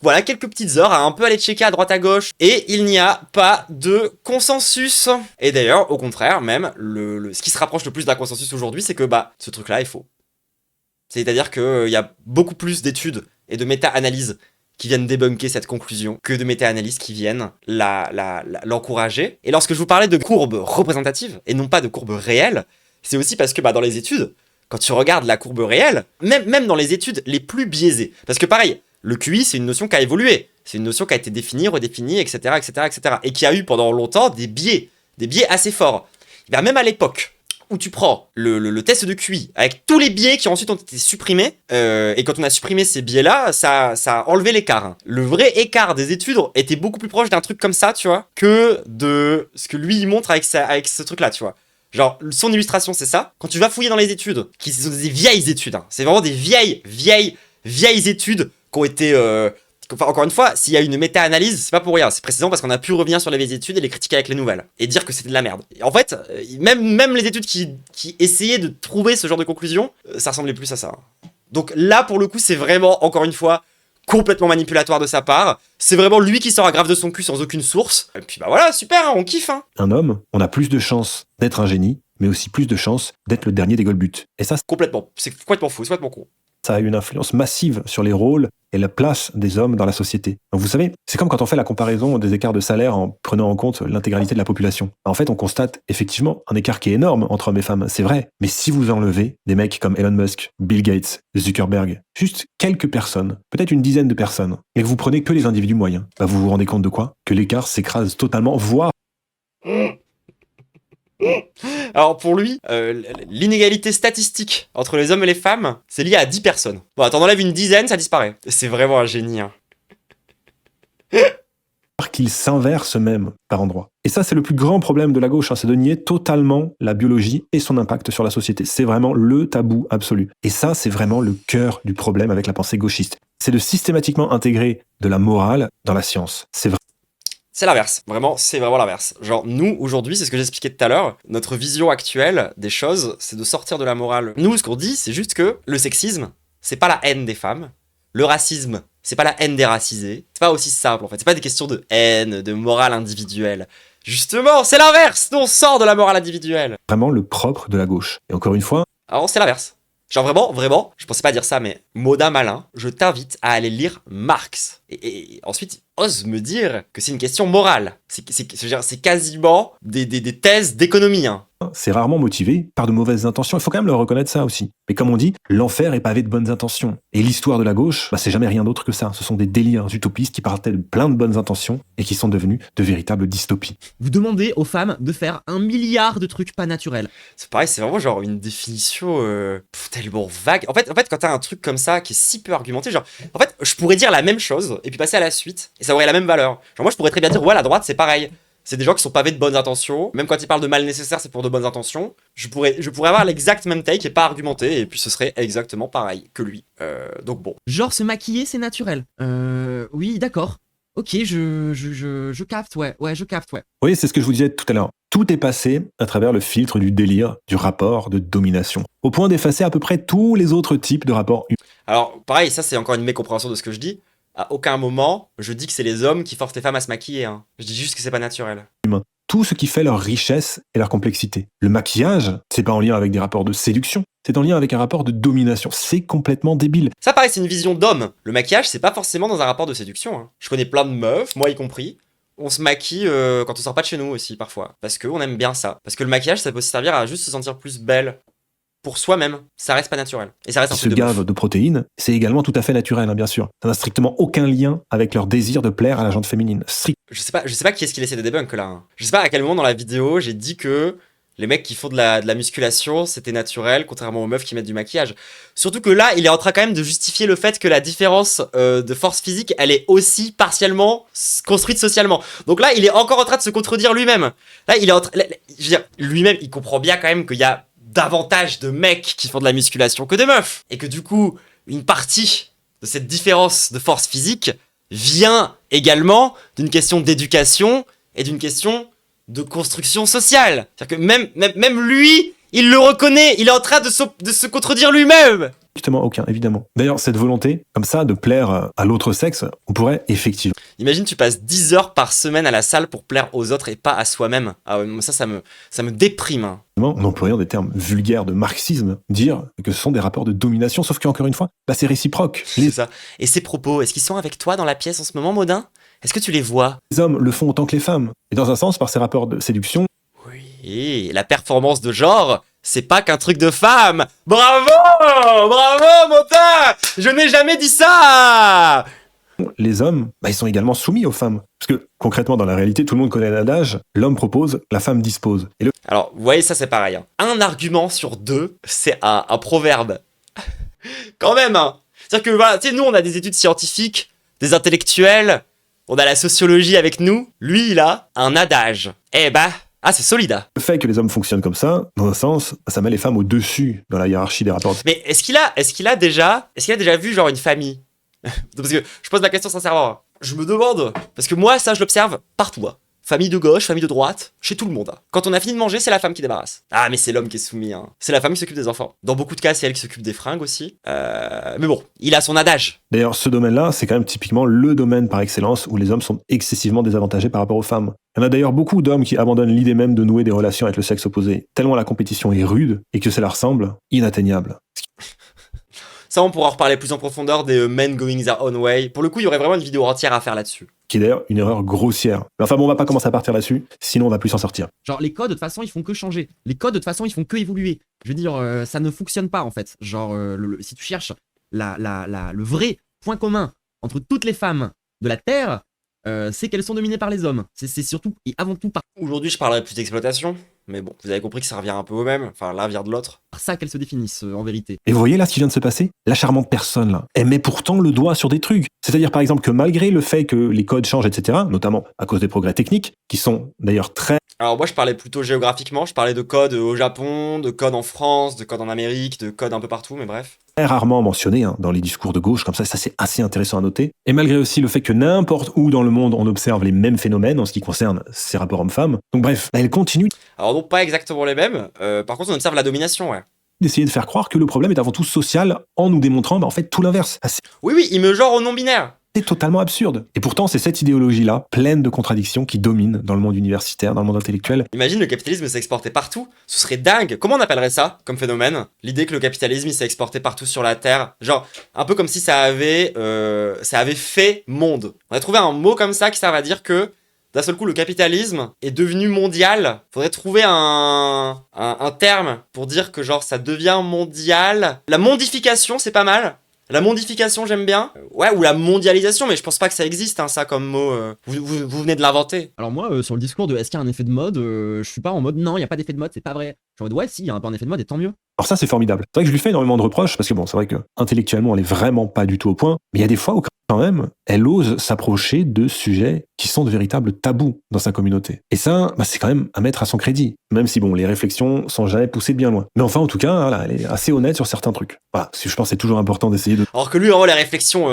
voilà, quelques petites heures à un peu aller checker à droite à gauche, et il n'y a pas de consensus. Et d'ailleurs, au contraire, même, ce qui se rapproche le plus d'un consensus aujourd'hui, c'est que ce truc-là est faux. C'est-à-dire qu'il y a beaucoup plus d'études et de méta-analyses qui viennent débunker cette conclusion que de méta-analyses qui viennent l'encourager. Et lorsque je vous parlais de courbes représentatives, et non pas de courbes réelles, c'est aussi parce que dans les études, quand tu regardes la courbe réelle, même dans les études les plus biaisées, parce que pareil, le QI, c'est une notion qui a évolué, c'est une notion qui a été définie, redéfinie, etc., et qui a eu pendant longtemps des biais assez forts. Et bien même à l'époque où tu prends le test de QI, avec tous les biais qui ensuite ont été supprimés, et quand on a supprimé ces biais-là, ça a enlevé l'écart. Hein. Le vrai écart des études était beaucoup plus proche d'un truc comme ça, tu vois, que de ce que lui, il montre avec ce truc-là, tu vois. Genre, son illustration, c'est ça. Quand tu vas fouiller dans les études, qui sont des vieilles études, hein, c'est vraiment des vieilles études qui ont été... encore une fois, s'il y a une méta-analyse, c'est pas pour rien. C'est précisément parce qu'on a pu revenir sur les vieilles études et les critiquer avec les nouvelles. Et dire que c'était de la merde. Et en fait, même les études qui essayaient de trouver ce genre de conclusion, ça ressemblait plus à ça. Donc là, pour le coup, c'est vraiment, encore une fois, complètement manipulatoire de sa part. C'est vraiment lui qui sort à grave de son cul sans aucune source. Et puis voilà, super, hein, on kiffe. Hein. Un homme, on a plus de chances d'être un génie, mais aussi plus de chances d'être le dernier des Golbuts. Et ça, c'est complètement fou, c'est complètement con. Ça a une influence massive sur les rôles et la place des hommes dans la société. Donc vous savez, c'est comme quand on fait la comparaison des écarts de salaire en prenant en compte l'intégralité de la population. En fait, on constate effectivement un écart qui est énorme entre hommes et femmes, c'est vrai. Mais si vous enlevez des mecs comme Elon Musk, Bill Gates, Zuckerberg, juste quelques personnes, peut-être une dizaine de personnes, et que vous prenez que les individus moyens, vous vous rendez compte de quoi? Que l'écart s'écrase totalement, voire... Alors pour lui, l'inégalité statistique entre les hommes et les femmes, c'est lié à 10 personnes. Bon, t'en enlèves une dizaine, ça disparaît. C'est vraiment un génie. Hein. Qu'il s'inverse même par endroits. Et ça, c'est le plus grand problème de la gauche, hein, c'est de nier totalement la biologie et son impact sur la société. C'est vraiment le tabou absolu. Et ça, c'est vraiment le cœur du problème avec la pensée gauchiste. C'est de systématiquement intégrer de la morale dans la science. C'est l'inverse, vraiment, c'est vraiment l'inverse. Genre, nous, aujourd'hui, c'est ce que j'expliquais tout à l'heure, notre vision actuelle des choses, c'est de sortir de la morale. Nous, ce qu'on dit, c'est juste que le sexisme, c'est pas la haine des femmes, le racisme, c'est pas la haine des racisés, c'est pas aussi simple, en fait, c'est pas des questions de haine, de morale individuelle. Justement, c'est l'inverse, nous, on sort de la morale individuelle. Vraiment le propre de la gauche. Et encore une fois... Alors, c'est l'inverse. Genre vraiment, je pensais pas dire ça, mais Moda Malin, je t'invite à aller lire Marx. Et ensuite, ose me dire que c'est une question morale. C'est quasiment des thèses d'économie. Hein. c'est rarement motivé par de mauvaises intentions. Il faut quand même leur reconnaître ça aussi. Mais comme on dit, l'enfer est pavé de bonnes intentions. Et l'histoire de la gauche, c'est jamais rien d'autre que ça. Ce sont des délires utopistes qui partaient de plein de bonnes intentions et qui sont devenus de véritables dystopies. Vous demandez aux femmes de faire 1 milliard de trucs pas naturels. C'est pareil, c'est vraiment genre une définition tellement vague. En fait, quand t'as un truc comme ça qui est si peu argumenté, genre, en fait, je pourrais dire la même chose et puis passer à la suite et ça aurait la même valeur. Genre, moi, je pourrais très bien dire, ouais, la droite, c'est pareil. C'est des gens qui sont pavés de bonnes intentions. Même quand ils parlent de mal nécessaire, c'est pour de bonnes intentions. Je pourrais avoir l'exact même take et pas argumenté, et puis ce serait exactement pareil que lui. Donc bon. Genre se maquiller, c'est naturel. Oui, d'accord. Ok, je capte, ouais, je capte, ouais. Oui, c'est ce que je vous disais tout à l'heure. Tout est passé à travers le filtre du délire, du rapport de domination, au point d'effacer à peu près tous les autres types de rapports humains. Alors, pareil, ça c'est encore une mécompréhension de ce que je dis. À aucun moment, je dis que c'est les hommes qui forcent les femmes à se maquiller. Hein. Je dis juste que c'est pas naturel. Tout ce qui fait leur richesse et leur complexité. Le maquillage, c'est pas en lien avec des rapports de séduction, c'est en lien avec un rapport de domination. C'est complètement débile. Ça, pareil, c'est une vision d'homme. Le maquillage, c'est pas forcément dans un rapport de séduction. Hein. Je connais plein de meufs, moi y compris. On se maquille quand on sort pas de chez nous aussi, parfois. Parce qu'on aime bien ça. Parce que le maquillage, ça peut se servir à juste se sentir plus belle. Pour soi-même, ça reste pas naturel. Et ça reste un Qui se truc de meuf. gavent de protéines, c'est également tout à fait naturel, hein, bien sûr. Ça n'a strictement aucun lien avec leur désir de plaire à la gente féminine. Je sais pas qui est-ce qui essaie de débunk là. Hein. Je sais pas à quel moment dans la vidéo j'ai dit que les mecs qui font de la musculation, c'était naturel, contrairement aux meufs qui mettent du maquillage. Surtout que là, il est en train quand même de justifier le fait que la différence de force physique, elle est aussi partiellement construite socialement. Donc là, il est encore en train de se contredire lui-même. Là, il est en train... Je veux dire, lui-même, il comprend bien quand même qu'il y a davantage de mecs qui font de la musculation que de meufs. Et que du coup, une partie de cette différence de force physique vient également d'une question d'éducation et d'une question de construction sociale. C'est-à-dire que même lui, il le reconnaît, il est en train de se contredire lui-même. Justement aucun, évidemment. D'ailleurs, cette volonté, comme ça, de plaire à l'autre sexe, on pourrait effectivement... Imagine, tu passes 10 heures par semaine à la salle pour plaire aux autres et pas à soi-même. Ah ouais, ça me déprime. Hein. En employant des termes vulgaires de marxisme, dire que ce sont des rapports de domination, sauf qu'encore une fois, là c'est réciproque. C'est ça. Et ces propos, est-ce qu'ils sont avec toi dans la pièce en ce moment, Maudin? Est-ce que tu les vois? Les hommes le font autant que les femmes. Et dans un sens, par ces rapports de séduction... Oui, la performance de genre, c'est pas qu'un truc de femme. Bravo! Bravo, Maudin! Je n'ai jamais dit ça! Les hommes, ils sont également soumis aux femmes. Parce que, concrètement, dans la réalité, tout le monde connaît l'adage, l'homme propose, la femme dispose. Et Alors, vous voyez, ça c'est pareil. Hein. Un argument sur deux, c'est un proverbe. Quand même, hein. C'est-à-dire que, voilà, tu sais, nous, on a des études scientifiques, des intellectuels, on a la sociologie avec nous. Lui, il a un adage. C'est solide. Hein. Le fait que les hommes fonctionnent comme ça, dans un sens, ça met les femmes au-dessus dans la hiérarchie des rapports. Mais est-ce qu'il a déjà vu genre une famille? Parce que je pose la question sincèrement. Je me demande, parce que moi, ça, je l'observe partout. Hein. Famille de gauche, famille de droite, chez tout le monde. Hein. Quand on a fini de manger, c'est la femme qui débarrasse. Ah, mais c'est l'homme qui est soumis. Hein. C'est la femme qui s'occupe des enfants. Dans beaucoup de cas, c'est elle qui s'occupe des fringues aussi. Mais bon, il a son adage. D'ailleurs, ce domaine-là, c'est quand même typiquement le domaine par excellence où les hommes sont excessivement désavantagés par rapport aux femmes. Il y en a d'ailleurs beaucoup d'hommes qui abandonnent l'idée même de nouer des relations avec le sexe opposé, tellement la compétition est rude et que ça leur semble inatteignable. Ça, on pourra en reparler plus en profondeur des men going their own way. Pour le coup, il y aurait vraiment une vidéo entière à faire là-dessus. Qui est d'ailleurs une erreur grossière. Mais enfin bon, on va pas commencer à partir là-dessus, sinon on va plus s'en sortir. Genre les codes, de toute façon, ils font que changer. Les codes, de toute façon, ils font que évoluer. Je veux dire, ça ne fonctionne pas, en fait. Genre, si tu cherches le vrai point commun entre toutes les femmes de la Terre, c'est qu'elles sont dominées par les hommes. C'est surtout et avant tout par Aujourd'hui, je parlerai plus d'exploitation. Mais bon, vous avez compris que ça revient un peu au même. Enfin, l'un vient de l'autre. ça qu'elles se définissent, en vérité. Et vous voyez là ce qui vient de se passer? La charmante personne là, elle met pourtant le doigt sur des trucs. C'est-à-dire par exemple que malgré le fait que les codes changent, etc., notamment à cause des progrès techniques, qui sont d'ailleurs très... Alors moi, je parlais plutôt géographiquement. Je parlais de codes au Japon, de codes en France, de codes en Amérique, de codes un peu partout, mais bref. très rarement mentionnés dans les discours de gauche, comme ça c'est assez intéressant à noter. Et malgré aussi le fait que n'importe où dans le monde on observe les mêmes phénomènes en ce qui concerne ces rapports hommes-femmes. Donc bref, elle continue Alors non, pas exactement les mêmes. Par contre, on observe la domination, ouais. d'essayer de faire croire que le problème est avant tout social en nous démontrant en fait tout l'inverse. Oui, il me genre au non-binaire. C'est totalement absurde. Et pourtant, c'est cette idéologie-là, pleine de contradictions, qui domine dans le monde universitaire, dans le monde intellectuel. Imagine le capitalisme s'est exporté partout. Ce serait dingue. Comment on appellerait ça comme phénomène? L'idée que le capitalisme s'est exporté partout sur la Terre. Genre, un peu comme si ça avait fait monde. On a trouvé un mot comme ça qui serve à dire que d'un seul coup, le capitalisme est devenu mondial. Faudrait trouver un terme pour dire que genre ça devient mondial. La mondification, c'est pas mal. La mondification, j'aime bien. Ouais, ou la mondialisation, mais je pense pas que ça existe, hein, ça, comme mot. Vous venez de l'inventer. Alors moi, sur le discours de est-ce qu'il y a un effet de mode, je suis pas en mode non, il y a pas d'effet de mode, c'est pas vrai. Je suis en mode ouais, si, il y a un peu un effet de mode et tant mieux. Alors ça, c'est formidable. C'est vrai que je lui fais énormément de reproches, parce que bon, c'est vrai que intellectuellement, elle est vraiment pas du tout au point, mais il y a des fois où quand même, elle ose s'approcher de sujets qui sont de véritables tabous dans sa communauté. Et ça, c'est quand même à mettre à son crédit, même si bon, les réflexions sont jamais poussées de bien loin. Mais enfin, en tout cas, voilà, elle est assez honnête sur certains trucs. Voilà, parce que je pense que c'est toujours important d'essayer de... Alors que lui, vraiment, les réflexions,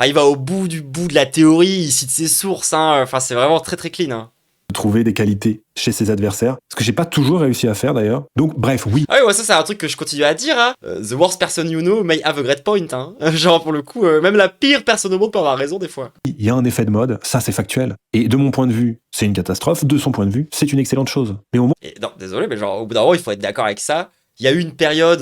il va au bout de la théorie, il cite ses sources, hein. Enfin, c'est vraiment très très clean, hein. trouver des qualités chez ses adversaires, ce que j'ai pas toujours réussi à faire d'ailleurs. Donc bref, oui. Ah oui, ouais, ça c'est un truc que je continue à dire, hein. The worst person you know may have a great point, hein. Genre pour le coup, même la pire personne au monde peut avoir raison des fois. Il y a un effet de mode, ça c'est factuel. Et de mon point de vue, c'est une catastrophe, de son point de vue, c'est une excellente chose. Mais au moins... Et non, désolé, mais genre au bout d'un moment, il faut être d'accord avec ça. Il y a eu une période,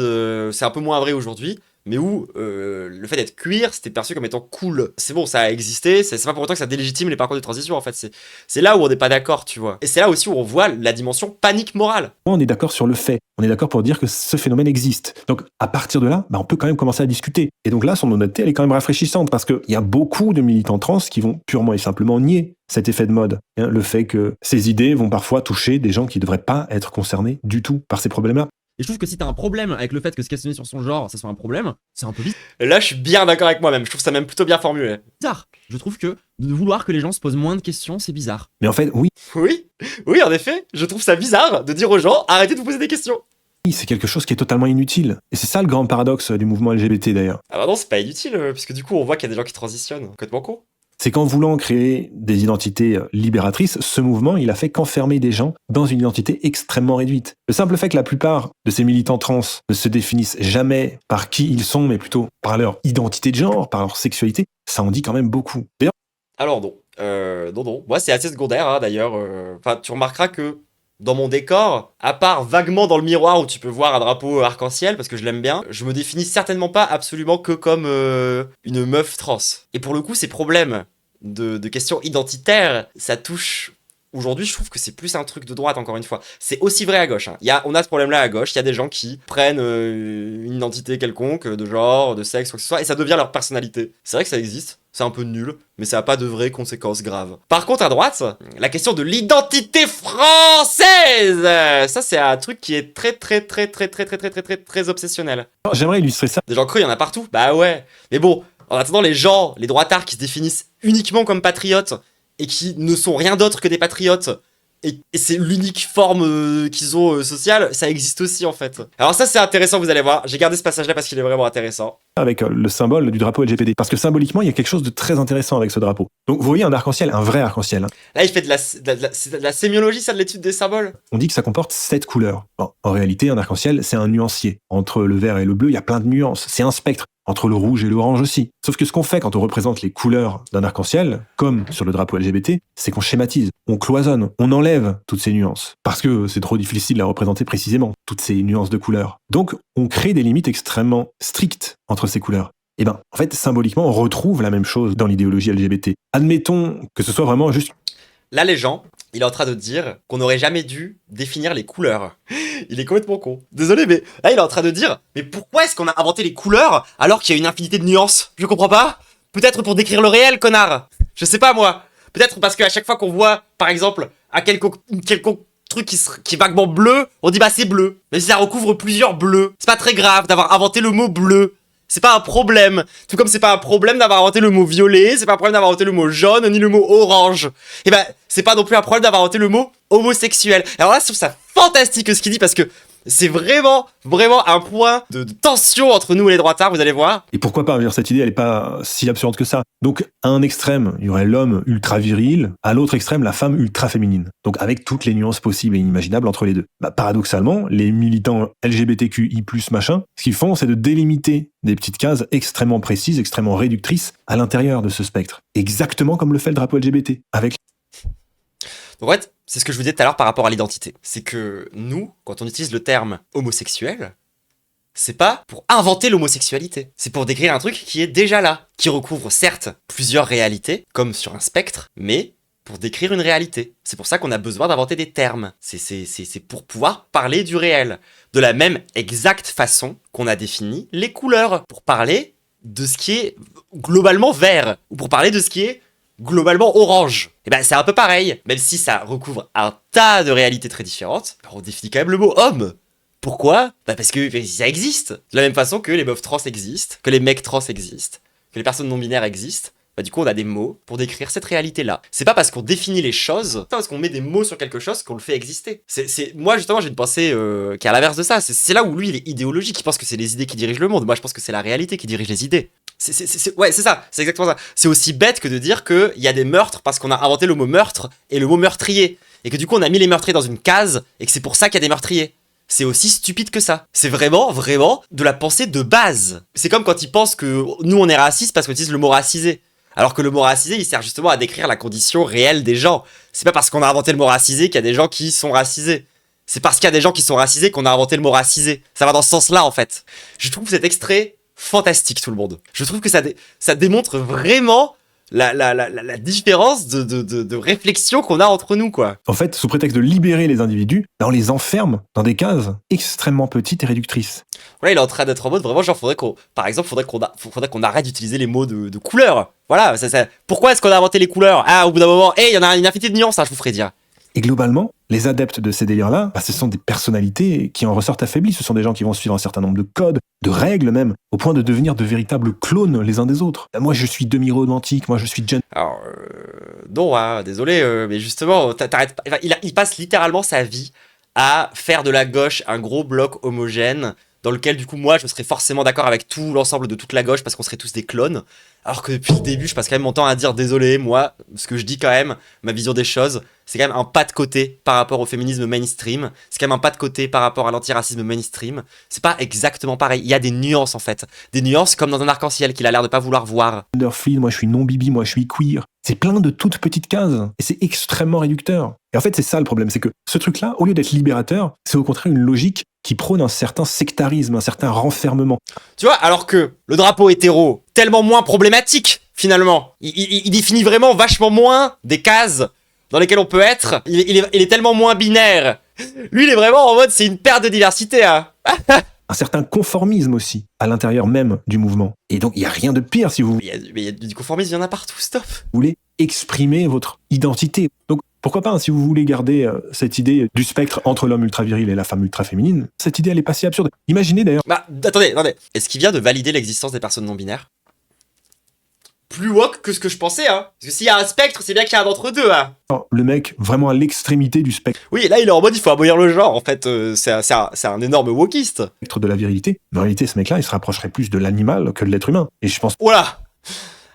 c'est un peu moins vrai aujourd'hui, mais où le fait d'être queer, c'était perçu comme étant cool. C'est bon, ça a existé, c'est pas pour autant que ça délégitime les parcours de transition, en fait. C'est là où on n'est pas d'accord, tu vois. Et c'est là aussi où on voit la dimension panique morale. On est d'accord sur le fait, on est d'accord pour dire que ce phénomène existe. Donc à partir de là, on peut quand même commencer à discuter. Et donc là, son honnêteté, elle est quand même rafraîchissante, parce qu'il y a beaucoup de militants trans qui vont purement et simplement nier cet effet de mode. Le fait que ces idées vont parfois toucher des gens qui ne devraient pas être concernés du tout par ces problèmes-là. Et je trouve que si t'as un problème avec le fait que se questionner sur son genre, ça soit un problème, c'est un peu Là, je suis bien d'accord avec moi-même. Je trouve ça même plutôt bien formulé. bizarre. Je trouve que de vouloir que les gens se posent moins de questions, c'est bizarre. Mais en fait, oui, Oui, en effet, je trouve ça bizarre de dire aux gens arrêtez de vous poser des questions. c'est quelque chose qui est totalement inutile. Et c'est ça le grand paradoxe du mouvement LGBT d'ailleurs. Ah bah non, c'est pas inutile, puisque du coup, on voit qu'il y a des gens qui transitionnent. Complètement con. C'est qu'en voulant créer des identités libératrices, ce mouvement, il a fait qu'enfermer des gens dans une identité extrêmement réduite. Le simple fait que la plupart de ces militants trans ne se définissent jamais par qui ils sont, mais plutôt par leur identité de genre, par leur sexualité, ça en dit quand même beaucoup. D'ailleurs, Alors non. Non. Moi, c'est assez secondaire, hein, d'ailleurs. Enfin, tu remarqueras que dans mon décor, à part vaguement dans le miroir où tu peux voir un drapeau arc-en-ciel, parce que je l'aime bien, je me définis certainement pas absolument que comme une meuf trans. Et pour le coup, ces problèmes de questions identitaires, ça touche... Aujourd'hui, je trouve que c'est plus un truc de droite, encore une fois. C'est aussi vrai à gauche, hein. On a ce problème-là à gauche, il y a des gens qui prennent une identité quelconque, de genre, de sexe, quoi que ce soit, et ça devient leur personnalité. C'est vrai que ça existe, c'est un peu nul, mais ça n'a pas de vraies conséquences graves. Par contre, à droite, la question de l'identité française, ça c'est un truc qui est très obsessionnel. j'aimerais illustrer ça. Des gens creux, il y en a partout. Bah ouais. Mais bon, en attendant, les gens, les droitards qui se définissent uniquement comme patriotes et qui ne sont rien d'autre que des patriotes, et c'est l'unique forme qu'ils ont sociale, ça existe aussi en fait. Alors ça c'est intéressant, vous allez voir. J'ai gardé ce passage-là parce qu'il est vraiment intéressant. Avec le symbole du drapeau LGBT. Parce que symboliquement, il y a quelque chose de très intéressant avec ce drapeau. Donc vous voyez un arc-en-ciel, un vrai arc-en-ciel. Là il fait c'est de la sémiologie, ça, de l'étude des symboles. On dit que ça comporte 7 couleurs. Bon, en réalité, un arc-en-ciel, c'est un nuancier. Entre le vert et le bleu, il y a plein de nuances. C'est un spectre. Entre le rouge et l'orange aussi. Sauf que ce qu'on fait quand on représente les couleurs d'un arc-en-ciel, comme sur le drapeau LGBT, c'est qu'on schématise, on cloisonne, on enlève toutes ces nuances. Parce que c'est trop difficile à représenter précisément, toutes ces nuances de couleurs. Donc, on crée des limites extrêmement strictes entre ces couleurs. Et en fait, symboliquement, on retrouve la même chose dans l'idéologie LGBT. Admettons que ce soit vraiment juste... Là les gens, il est en train de dire qu'on n'aurait jamais dû définir les couleurs. Il est complètement con. Désolé, mais là il est en train de dire mais pourquoi est-ce qu'on a inventé les couleurs alors qu'il y a une infinité de nuances? Je comprends pas. Peut-être pour décrire le réel, connard. Je sais pas moi. Peut-être parce qu'à chaque fois qu'on voit, par exemple, à quelconque truc qui est vaguement bleu, on dit bah c'est bleu. Mais si ça recouvre plusieurs bleus, c'est pas très grave d'avoir inventé le mot bleu. C'est pas un problème. Tout comme c'est pas un problème d'avoir inventé le mot violet, c'est pas un problème d'avoir inventé le mot jaune, ni le mot orange. Et c'est pas non plus un problème d'avoir inventé le mot homosexuel. Alors là, je trouve ça fantastique ce qu'il dit parce que c'est vraiment un point de tension entre nous et les droitards, vous allez voir. Et pourquoi pas, cette idée, elle est pas si absurde que ça. Donc, à un extrême, il y aurait l'homme ultra viril, à l'autre extrême, la femme ultra féminine. Donc, avec toutes les nuances possibles et inimaginables entre les deux. Paradoxalement, les militants LGBTQI+, machin, ce qu'ils font, c'est de délimiter des petites cases extrêmement précises, extrêmement réductrices à l'intérieur de ce spectre. Exactement comme le fait le drapeau LGBT. Donc en fait, c'est ce que je vous disais tout à l'heure par rapport à l'identité. C'est que nous, quand on utilise le terme homosexuel, c'est pas pour inventer l'homosexualité. C'est pour décrire un truc qui est déjà là, qui recouvre certes plusieurs réalités, comme sur un spectre, mais pour décrire une réalité. C'est pour ça qu'on a besoin d'inventer des termes. C'est pour pouvoir parler du réel. De la même exacte façon qu'on a défini les couleurs pour parler de ce qui est globalement vert ou pour parler de ce qui est globalement orange. Et ben c'est un peu pareil, même si ça recouvre un tas de réalités très différentes, on définit quand même le mot homme. Pourquoi ? Bah parce que ça existe. De la même façon que les meufs trans existent, que les mecs trans existent, que les personnes non binaires existent. Bah du coup on a des mots pour décrire cette réalité-là. C'est pas parce qu'on définit les choses, c'est pas parce qu'on met des mots sur quelque chose qu'on le fait exister. Moi justement j'ai une pensée qui est à l'inverse de ça. C'est là où lui il est idéologique, il pense que c'est les idées qui dirigent le monde. Moi je pense que c'est la réalité qui dirige les idées. Ouais, c'est ça, c'est exactement ça. C'est aussi bête que de dire qu'il y a des meurtres parce qu'on a inventé le mot meurtre et le mot meurtrier. Et que du coup on a mis les meurtriers dans une case et que c'est pour ça qu'il y a des meurtriers. C'est aussi stupide que ça. C'est vraiment de la pensée de base. C'est comme quand ils pensent que nous on est racistes parce qu'on utilise le mot racisé. Alors que le mot racisé il sert justement à décrire la condition réelle des gens. C'est pas parce qu'on a inventé le mot racisé qu'il y a des gens qui sont racisés. C'est parce qu'il y a des gens qui sont racisés qu'on a inventé le mot racisé. Ça va dans ce sens-là en fait. Je trouve cet extrait fantastique tout le monde. Je trouve que ça démontre vraiment la différence de réflexion qu'on a entre nous, quoi. En fait, sous prétexte de libérer les individus, on les enferme dans des cases extrêmement petites et réductrices. Là, il est en train d'être en mode vraiment genre faudrait qu'on arrête d'utiliser les mots de couleurs. Voilà, pourquoi est-ce qu'on a inventé les couleurs ? Ah, au bout d'un moment, il y en a une infinité de nuances, je vous ferai dire. Et globalement, les adeptes de ces délires-là, ce sont des personnalités qui en ressortent affaiblies. Ce sont des gens qui vont suivre un certain nombre de codes, de règles même, au point de devenir de véritables clones les uns des autres. Moi, je suis demi-romantique, moi, je suis Jen. Alors, non, hein, désolé, mais justement, t'arrêtes pas. Il passe littéralement sa vie à faire de la gauche un gros bloc homogène dans lequel, du coup, moi, je serais forcément d'accord avec tout l'ensemble de toute la gauche parce qu'on serait tous des clones. Alors que depuis le début, je passe quand même mon temps à dire désolé, moi, ce que je dis quand même, ma vision des choses, c'est quand même un pas de côté par rapport au féminisme mainstream. C'est quand même un pas de côté par rapport à l'antiracisme mainstream. C'est pas exactement pareil. Il y a des nuances, en fait. Des nuances comme dans un arc-en-ciel qu'il a l'air de pas vouloir voir. Fluide, moi, je suis non-bibi, moi, je suis queer. C'est plein de toutes petites cases. Et c'est extrêmement réducteur. Et en fait, c'est ça le problème. C'est que ce truc-là, au lieu d'être libérateur, c'est au contraire une logique qui prône un certain sectarisme, un certain renfermement. Tu vois, alors que le drapeau hétéro, tellement moins problématique, finalement. Il définit vraiment vachement moins des cases dans lesquelles on peut être. Il est tellement moins binaire. Lui, il est vraiment en mode, c'est une perte de diversité, hein. Un certain conformisme aussi, à l'intérieur même du mouvement. Et donc, il n'y a rien de pire si vous Mais il y a du conformisme, il y en a partout, stop. voulez exprimer votre identité. Donc, pourquoi pas, si vous voulez garder cette idée du spectre entre l'homme ultra-viril et la femme ultra-féminine, cette idée, elle est pas si absurde. Imaginez d'ailleurs... Bah, attendez. Est-ce qu'il vient de valider l'existence des personnes non-binaires ? Plus woke que ce que je pensais, hein. Parce que s'il y a un spectre, c'est bien qu'il y a un d'entre-deux, hein. Le mec, vraiment à l'extrémité du spectre Oui, là, il est en mode, il faut abolir le genre, en fait. C'est un énorme wokiste. de la virilité. Mais en réalité, ce mec-là, il se rapprocherait plus de l'animal que de l'être humain. Et je pense... Voilà.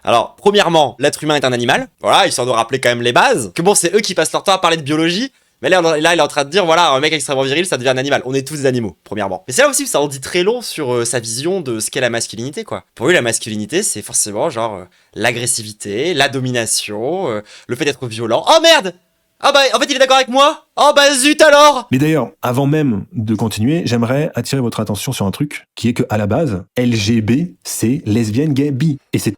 Alors, premièrement, l'être humain est un animal. Voilà, histoire de rappeler quand même les bases. Que bon, c'est eux qui passent leur temps à parler de biologie. Mais là, il est en train de dire, voilà, un mec extrêmement viril, ça devient un animal. On est tous des animaux, premièrement. Mais c'est là aussi que ça en dit très long sur sa vision de ce qu'est la masculinité, quoi. Pour lui, la masculinité, c'est forcément, genre, l'agressivité, la domination, le fait d'être violent. Oh merde! Ah bah, en fait, il est d'accord avec moi? Oh bah, zut alors! Mais d'ailleurs, avant même de continuer, j'aimerais attirer votre attention sur un truc qui est que, à la base, LGB, c'est lesbienne, gay, bi. Et ces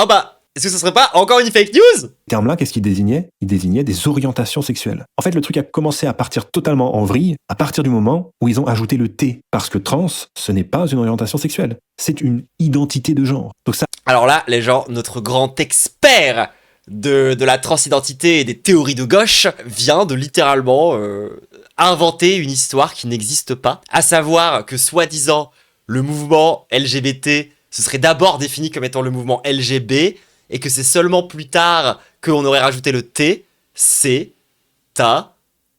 Oh bah, est-ce que ce serait pas encore une fake news? termes-là, qu'est-ce qu'ils désignaient ? Ils désignaient des orientations sexuelles. En fait, le truc a commencé à partir totalement en vrille à partir du moment où ils ont ajouté le T. Parce que trans, ce n'est pas une orientation sexuelle. C'est une identité de genre. Donc ça... Alors là, les gens, notre grand expert de la transidentité et des théories de gauche vient de littéralement inventer une histoire qui n'existe pas. À savoir que, soi-disant, le mouvement LGBT, ce serait d'abord défini comme étant le mouvement LGB, et que c'est seulement plus tard qu'on aurait rajouté le T. C'est un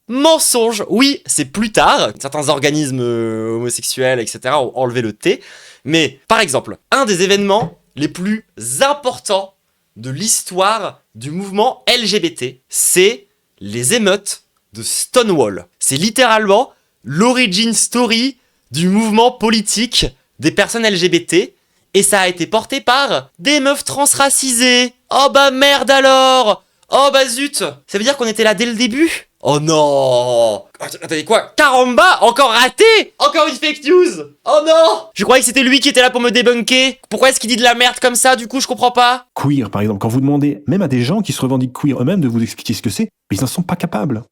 mensonge. Oui, c'est plus tard. Certains organismes homosexuels, etc. ont enlevé le T. Mais, par exemple, un des événements les plus importants de l'histoire du mouvement LGBT, c'est les émeutes de Stonewall. C'est littéralement l'origin story du mouvement politique des personnes LGBT, et ça a été porté par des meufs transracisées. Oh bah merde alors! Oh bah zut! Ça veut dire qu'on était là dès le début? Oh non! Attendez, quoi? Caramba! Encore raté! Encore une fake news! Oh non! Je croyais que c'était lui qui était là pour me débunker. Pourquoi est-ce qu'il dit de la merde comme ça, du coup, je comprends pas? Queer, par exemple, quand vous demandez même à des gens qui se revendiquent queer eux-mêmes de vous expliquer ce que c'est, ils n'en sont pas capables.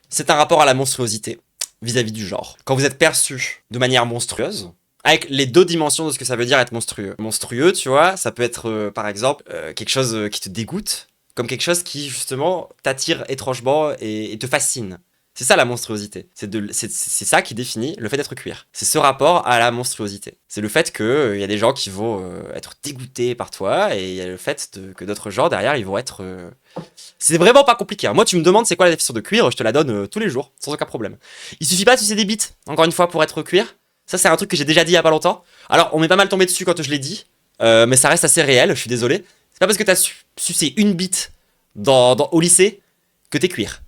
C'est un rapport à la monstruosité vis-à-vis du genre. Quand vous êtes perçu de manière monstrueuse, avec les deux dimensions de ce que ça veut dire être monstrueux. Monstrueux, tu vois, ça peut être, par exemple, quelque chose qui te dégoûte, comme quelque chose qui, justement, t'attire étrangement et te fascine. C'est ça la monstruosité. C'est ça qui définit le fait d'être queer. C'est ce rapport à la monstruosité. C'est le fait qu'il y a des gens qui vont être dégoûtés par toi, et il y a le fait que d'autres gens, derrière, ils vont être... C'est vraiment pas compliqué. Moi, tu me demandes c'est quoi la définition de queer, je te la donne tous les jours, sans aucun problème. Il suffit pas de sucer des bites, encore une fois, pour être queer. Ça, c'est un truc que j'ai déjà dit il y a pas longtemps. Alors, on m'est pas mal tombé dessus quand je l'ai dit, mais ça reste assez réel, je suis désolé. C'est pas parce que t'as sucé une bite au lycée que t'es queer.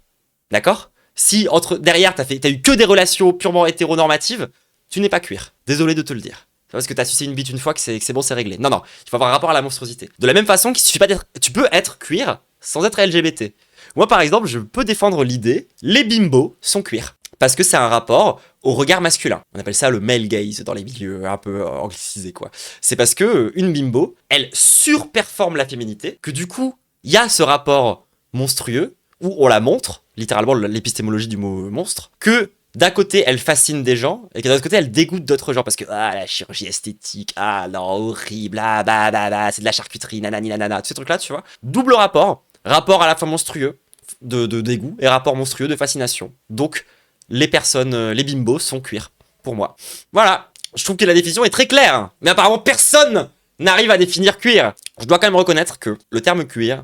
D'accord? Si derrière t'as eu que des relations purement hétéronormatives, tu n'es pas queer. Désolé de te le dire. C'est pas parce que t'as sucé une bite une fois que c'est bon, c'est réglé. Non, il faut avoir un rapport à la monstruosité. De la même façon qu'il suffit pas tu peux être queer sans être LGBT. Moi, par exemple, je peux défendre l'idée, les bimbos sont queer. Parce que c'est un rapport au regard masculin. On appelle ça le male gaze dans les milieux un peu anglicisés, quoi. C'est parce que une bimbo, elle surperforme la féminité, que du coup, il y a ce rapport monstrueux, où on la montre, littéralement l'épistémologie du mot monstre, que d'un côté elle fascine des gens, et que d'un autre côté elle dégoûte d'autres gens, parce que la chirurgie esthétique, non, horrible, c'est de la charcuterie, nanani nanana, tous ces trucs là, tu vois. Double rapport à la fois monstrueux de dégoût, et rapport monstrueux de fascination. Donc, les personnes, les bimbos sont queer, pour moi. Voilà, je trouve que la définition est très claire, mais apparemment personne n'arrive à définir queer. Je dois quand même reconnaître que le terme queer,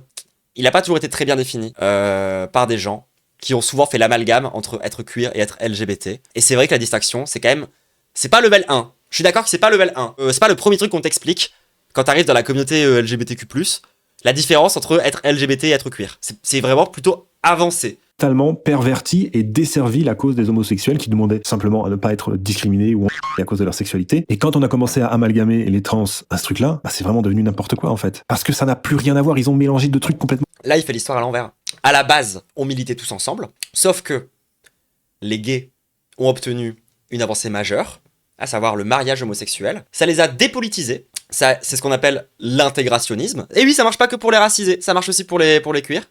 il n'a pas toujours été très bien défini par des gens qui ont souvent fait l'amalgame entre être queer et être LGBT. Et c'est vrai que la distinction, c'est quand même... C'est pas level 1. Je suis d'accord que c'est pas level 1. C'est pas le premier truc qu'on t'explique quand t'arrives dans la communauté LGBTQ+, la différence entre être LGBT et être queer. C'est vraiment plutôt avancé. Totalement perverti et desservi la cause des homosexuels qui demandaient simplement à ne pas être discriminés ou à cause de leur sexualité. Et quand on a commencé à amalgamer les trans à ce truc-là, c'est vraiment devenu n'importe quoi en fait. Parce que ça n'a plus rien à voir, ils ont mélangé deux trucs complètement... Là, il fait l'histoire à l'envers. À la base, on militait tous ensemble, sauf que les gays ont obtenu une avancée majeure, à savoir le mariage homosexuel. Ça les a dépolitisés. C'est ce qu'on appelle l'intégrationnisme. Et oui, ça marche pas que pour les racisés, ça marche aussi pour les queers.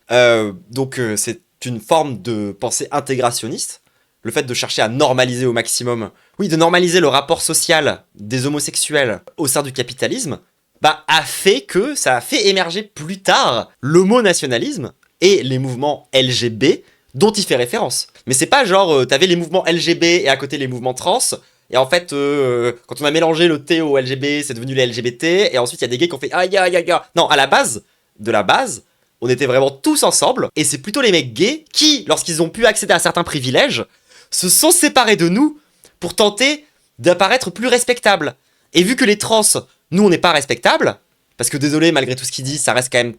Donc c'est une forme de pensée intégrationniste. Le fait de chercher à normaliser au maximum, de normaliser le rapport social des homosexuels au sein du capitalisme, a fait que ça a fait émerger plus tard l'homonationalisme et les mouvements LGB dont il fait référence. Mais c'est pas genre, t'avais les mouvements LGB et à côté les mouvements trans, et en fait, quand on a mélangé le T au LGB, c'est devenu les LGBT, et ensuite il y a des gays qui ont fait aïe aïe aïe aïe. Non, à la base, on était vraiment tous ensemble, et c'est plutôt les mecs gays qui, lorsqu'ils ont pu accéder à certains privilèges, se sont séparés de nous pour tenter d'apparaître plus respectables. Et vu que les trans, nous on n'est pas respectables, parce que désolé, malgré tout ce qu'ils disent, ça reste quand même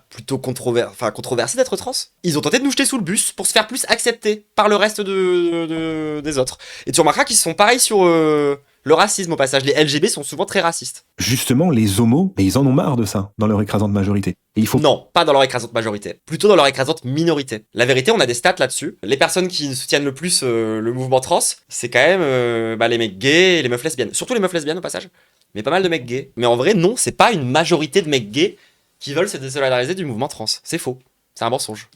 plutôt controversé d'être trans. Ils ont tenté de nous jeter sous le bus pour se faire plus accepter par le reste des autres. Et tu remarqueras qu'ils sont pareils sur le racisme au passage. Les LGB sont souvent très racistes. Justement, les homos, mais ils en ont marre de ça, dans leur écrasante majorité. Et il faut... Non, pas dans leur écrasante majorité. Plutôt dans leur écrasante minorité. La vérité, on a des stats là-dessus. Les personnes qui soutiennent le plus le mouvement trans, c'est quand même les mecs gays et les meufs lesbiennes. Surtout les meufs lesbiennes au passage. Mais pas mal de mecs gays. Mais en vrai, non, c'est pas une majorité de mecs gays qui veulent se désolidariser du mouvement trans. C'est faux. C'est un mensonge.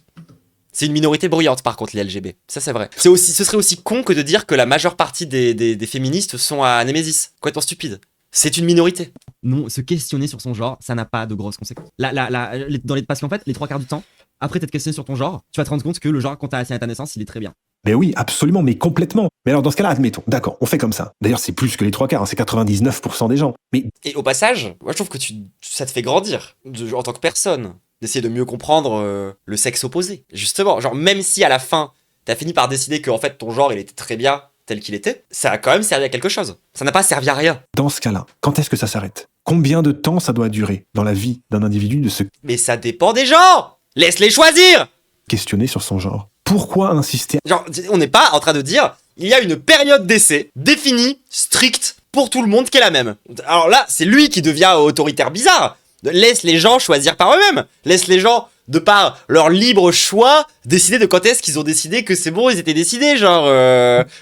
C'est une minorité bruyante, par contre, les LGB. Ça, c'est vrai. Ce serait aussi con que de dire que la majeure partie des féministes sont à Némésis. Complètement stupide. C'est une minorité. Non, se questionner sur son genre, ça n'a pas de grosses conséquences. Parce qu'en fait, les 3 quarts du temps, après t'être questionné sur ton genre, tu vas te rendre compte que le genre, quand t'as assigné à ta naissance, il est très bien. Mais oui, absolument, mais complètement. Mais alors dans ce cas-là, admettons, d'accord, on fait comme ça. D'ailleurs, c'est plus que les 3 quarts, c'est 99% des gens. Mais... Et au passage, moi je trouve que ça te fait grandir en tant que personne, d'essayer de mieux comprendre le sexe opposé. Justement, genre même si à la fin, t'as fini par décider que en fait ton genre il était très bien tel qu'il était, ça a quand même servi à quelque chose. Ça n'a pas servi à rien. Dans ce cas-là, quand est-ce que ça s'arrête? Combien de temps ça doit durer dans la vie d'un individu de se... Mais ça dépend des gens! Laisse-les choisir! Questionner sur son genre. Pourquoi insister? Genre, on n'est pas en train de dire, il y a une période d'essai définie, stricte, pour tout le monde qui est la même. Alors là, c'est lui qui devient autoritaire bizarre. Laisse les gens choisir par eux-mêmes. Laisse les gens de par leur libre choix, décider de quand est-ce qu'ils ont décidé que c'est bon, ils étaient décidés, genre...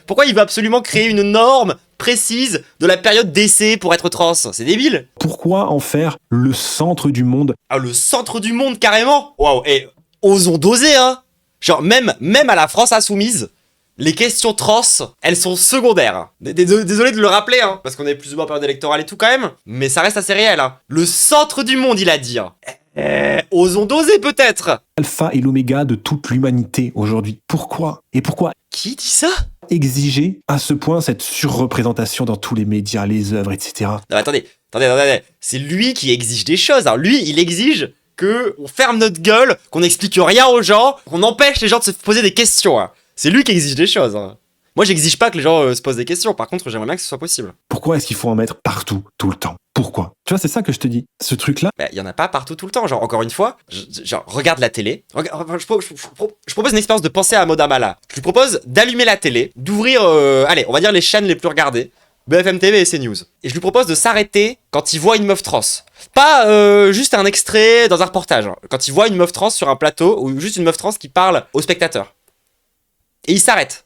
Pourquoi il veut absolument créer une norme précise de la période d'essai pour être trans? C'est débile. Pourquoi en faire le centre du monde? Ah, le centre du monde, carrément. Waouh, et osons doser, hein. Genre, même à la France insoumise, les questions trans, elles sont secondaires. Désolé de le rappeler, hein, parce qu'on est plus ou moins en période électorale et tout quand même, mais ça reste assez réel, hein. Le centre du monde, il a dit. Hein. Osons doser, peut-être. Alpha et l'oméga de toute l'humanité aujourd'hui. Pourquoi? Et pourquoi Qui dit ça? exiger à ce point cette surreprésentation dans tous les médias, les œuvres, etc. Non, attendez. C'est lui qui exige des choses. Hein. Lui, il exige que on ferme notre gueule, qu'on n'explique rien aux gens, qu'on empêche les gens de se poser des questions. Hein. C'est lui qui exige des choses. Hein. Moi, j'exige pas que les gens se posent des questions. Par contre, j'aimerais bien que ce soit possible. Pourquoi est-ce qu'il faut en mettre partout, tout le temps? Pourquoi? Tu vois, c'est ça que je te dis. Ce truc-là, Il y en a pas partout tout le temps. Genre, encore une fois, genre, regarde la télé. Je propose une expérience de pensée à mode Amala. Je lui propose d'allumer la télé, d'ouvrir, allez, on va dire les chaînes les plus regardées. BFM TV et CNews. Et je lui propose de s'arrêter quand il voit une meuf trans. Pas juste un extrait dans un reportage. Hein. Quand il voit une meuf trans sur un plateau, ou juste une meuf trans qui parle aux spectateurs. Et il s'arrête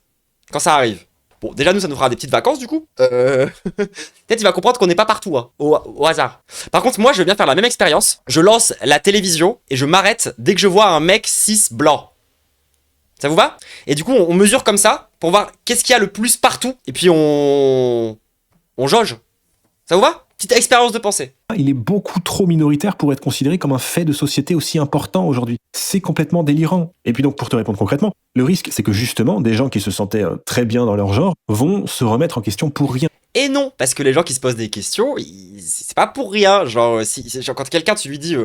quand ça arrive. Bon, déjà, nous, ça nous fera des petites vacances, du coup. Peut-être il va comprendre qu'on n'est pas partout, hein, au hasard. Par contre, moi, je veux bien faire la même expérience. Je lance la télévision et je m'arrête dès que je vois un mec cis blanc. Ça vous va? Et du coup, on mesure comme ça pour voir qu'est-ce qu'il y a le plus partout. Et puis, on jauge. Ça vous va? Petite expérience de pensée. il est beaucoup trop minoritaire pour être considéré comme un fait de société aussi important aujourd'hui. C'est complètement délirant. Et puis donc, pour te répondre concrètement, le risque, c'est que justement, des gens qui se sentaient très bien dans leur genre vont se remettre en question pour rien. Et non, parce que les gens qui se posent des questions, c'est pas pour rien. Genre, genre quand quelqu'un, tu lui dis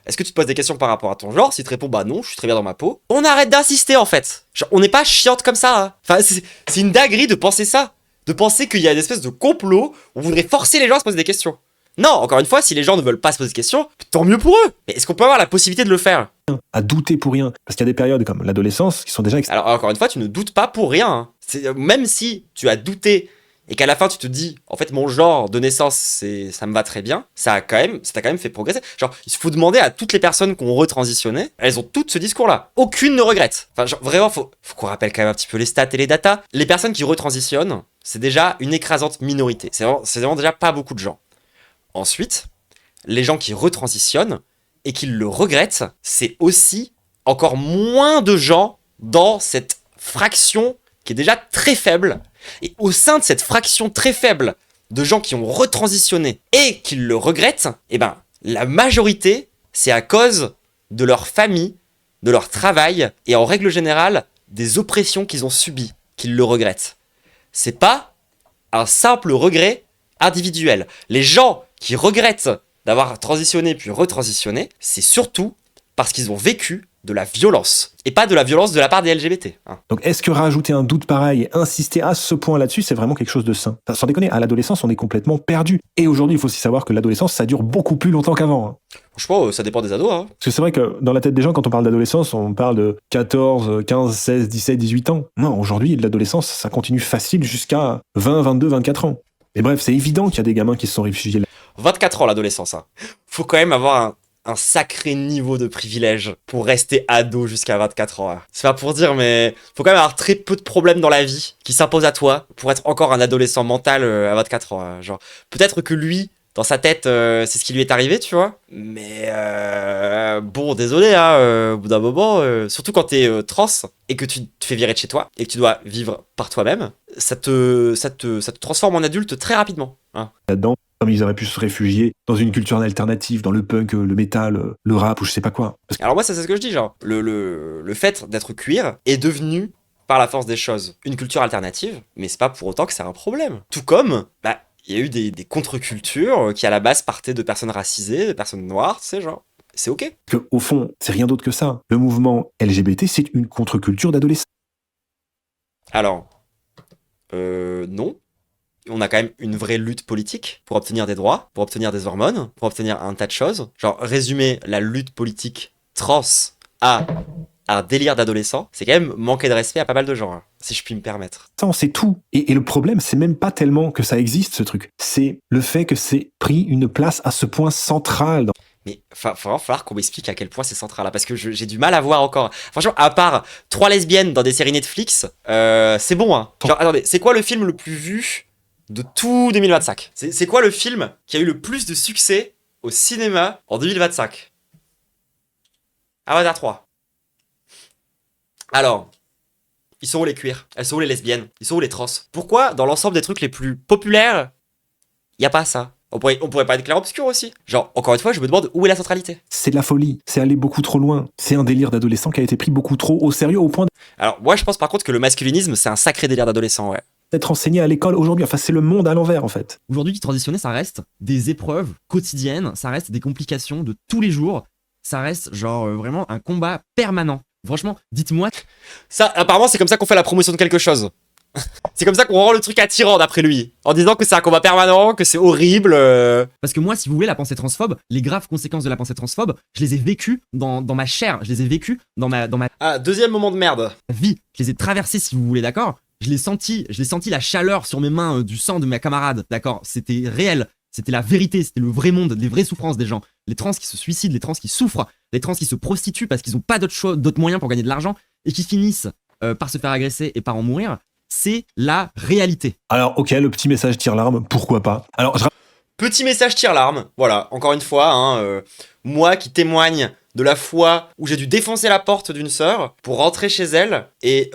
est-ce que tu te poses des questions par rapport à ton genre? S'il te répond bah non, je suis très bien dans ma peau, on arrête d'insister en fait. Genre, on n'est pas chiante comme ça. Hein. Enfin, c'est une dinguerie de penser ça. De penser qu'il y a une espèce de complot où on voudrait forcer les gens à se poser des questions. Non, encore une fois, si les gens ne veulent pas se poser de questions, tant mieux pour eux. Mais est-ce qu'on peut avoir la possibilité de le faire? À douter pour rien. Parce qu'il y a des périodes comme l'adolescence qui sont déjà... Alors, encore une fois, tu ne doutes pas pour rien. Hein. Même si tu as douté et qu'à la fin tu te dis, en fait, mon genre de naissance, ça me va très bien, ça t'a quand même fait progresser. Genre, il faut demander à toutes les personnes qui ont retransitionné, elles ont toutes ce discours-là. Aucune ne regrette. Enfin, genre, vraiment, faut qu'on rappelle quand même un petit peu les stats et les datas. Les personnes qui retransitionnent, c'est déjà une écrasante minorité. C'est vraiment déjà pas beaucoup de gens. Ensuite, les gens qui retransitionnent et qui le regrettent, c'est aussi encore moins de gens dans cette fraction qui est déjà très faible. Et au sein de cette fraction très faible de gens qui ont retransitionné et qui le regrettent, eh ben, la majorité, c'est à cause de leur famille, de leur travail et en règle générale, des oppressions qu'ils ont subies, qu'ils le regrettent. C'est pas un simple regret individuel. Les gens qui regrettent d'avoir transitionné puis retransitionné, c'est surtout parce qu'ils ont vécu de la violence. Et pas de la violence de la part des LGBT. Hein. Donc est-ce que rajouter un doute pareil et insister à ce point là-dessus, c'est vraiment quelque chose de sain? Enfin, sans déconner, à l'adolescence, on est complètement perdu. Et aujourd'hui, il faut aussi savoir que l'adolescence, ça dure beaucoup plus longtemps qu'avant. Hein. Franchement, ça dépend des ados. Hein. Parce que c'est vrai que dans la tête des gens, quand on parle d'adolescence, on parle de 14, 15, 16, 17, 18 ans. Non, aujourd'hui, l'adolescence, ça continue facile jusqu'à 20, 22, 24 ans. Et bref, c'est évident qu'il y a des gamins qui se sont réfugiés là. 24 ans l'adolescence. Hein. Faut quand même avoir un sacré niveau de privilège pour rester ado jusqu'à 24 ans. Hein. C'est pas pour dire, mais faut quand même avoir très peu de problèmes dans la vie qui s'imposent à toi pour être encore un adolescent mental à 24 ans. Hein. Genre, peut-être que lui, dans sa tête, c'est ce qui lui est arrivé, tu vois. Mais bon, désolé, hein, au bout d'un moment, surtout quand t'es trans et que tu te fais virer de chez toi et que tu dois vivre par toi-même, ça te transforme en adulte très rapidement. Hein. Là-dedans, comme ils auraient pu se réfugier dans une culture alternative, dans le punk, le métal, le rap ou je sais pas quoi. Parce que... Alors moi, c'est ce que je dis, genre, le fait d'être queer est devenu, par la force des choses, une culture alternative, mais c'est pas pour autant que c'est un problème. Tout comme, il y a eu des contre-cultures qui à la base partaient de personnes racisées, de personnes noires, tu sais, genre, c'est ok. Parce qu'au fond, c'est rien d'autre que ça. Le mouvement LGBT, c'est une contre-culture d'adolescents. Alors, non. On a quand même une vraie lutte politique pour obtenir des droits, pour obtenir des hormones, pour obtenir un tas de choses. Genre, résumer la lutte politique trans à un délire d'adolescent, c'est quand même manquer de respect à pas mal de gens, hein, si je puis me permettre. Ça, c'est tout. Et le problème, c'est même pas tellement que ça existe, ce truc. C'est le fait que c'est pris une place à ce point central. Mais falloir qu'on m'explique à quel point c'est central là, parce que j'ai du mal à voir encore. Franchement, à part 3 lesbiennes dans des séries Netflix, c'est bon, hein. Genre, attendez, c'est quoi le film le plus vu de tout 2025? C'est quoi le film qui a eu le plus de succès au cinéma en 2025? Avatar 3. Alors, ils sont où les queers? Elles sont où les lesbiennes? Ils sont où les trans? Pourquoi, dans l'ensemble des trucs les plus populaires, y a pas ça? On pourrait parler de clair-obscur aussi. Genre, encore une fois, je me demande où est la centralité. C'est de la folie, c'est aller beaucoup trop loin. C'est un délire d'adolescent qui a été pris beaucoup trop au sérieux au point Alors, moi, je pense par contre que le masculinisme, c'est un sacré délire d'adolescent, ouais. d'être enseigné à l'école aujourd'hui. Enfin, c'est le monde à l'envers, en fait. Aujourd'hui, transitionner, ça reste des épreuves quotidiennes, ça reste des complications de tous les jours, ça reste genre vraiment un combat permanent. Franchement, dites-moi. Ça, apparemment, c'est comme ça qu'on fait la promotion de quelque chose. C'est comme ça qu'on rend le truc attirant d'après lui. En disant que c'est un combat permanent, que c'est horrible. Parce que moi, si vous voulez, la pensée transphobe, les graves conséquences de la pensée transphobe, je les ai vécues dans ma chair, je les ai vécues dans ma Ah, deuxième moment de merde. vie, je les ai traversées si vous voulez, d'accord? Je l'ai senti la chaleur sur mes mains du sang de mes camarades, d'accord? C'était réel, c'était la vérité, c'était le vrai monde, les vraies souffrances des gens. Les trans qui se suicident, les trans qui souffrent, les trans qui se prostituent parce qu'ils n'ont pas d'autres moyens pour gagner de l'argent et qui finissent par se faire agresser et par en mourir. C'est la réalité. Alors, ok, le petit message tire-larme, pourquoi pas. Alors, Petit message tire-larme. Voilà, encore une fois, hein, moi qui témoigne de la fois où j'ai dû défoncer la porte d'une sœur pour rentrer chez elle et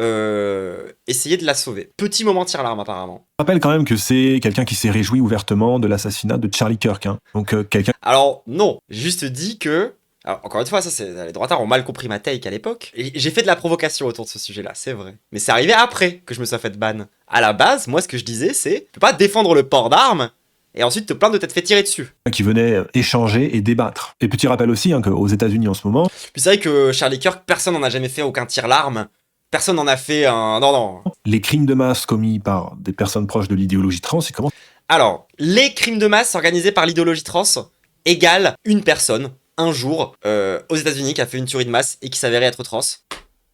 essayer de la sauver. Petit moment tire-larme, apparemment. je rappelle quand même que c'est quelqu'un qui s'est réjoui ouvertement de l'assassinat de Charlie Kirk. Hein. Donc, quelqu'un... Alors, non, j'ai juste dit que... Alors, encore une fois, ça, c'est les droitards ont mal compris ma take à l'époque. Et j'ai fait de la provocation autour de ce sujet-là, c'est vrai. Mais c'est arrivé après que je me sois fait ban. À la base, moi, ce que je disais, c'est... Tu peux pas défendre le port d'armes et ensuite te plaindre de t'être fait tirer dessus. qui venait échanger et débattre. Et petit rappel aussi hein, qu'aux États-Unis en ce moment, Puis c'est vrai que Charlie Kirk, personne n'en a jamais fait aucun tir-larme. Personne n'en a fait un... Non. les crimes de masse commis par des personnes proches de l'idéologie trans, ils commencent Alors, les crimes de masse organisés par l'idéologie trans égale une personne, un jour, aux États-Unis qui a fait une tuerie de masse et qui s'avérait être trans.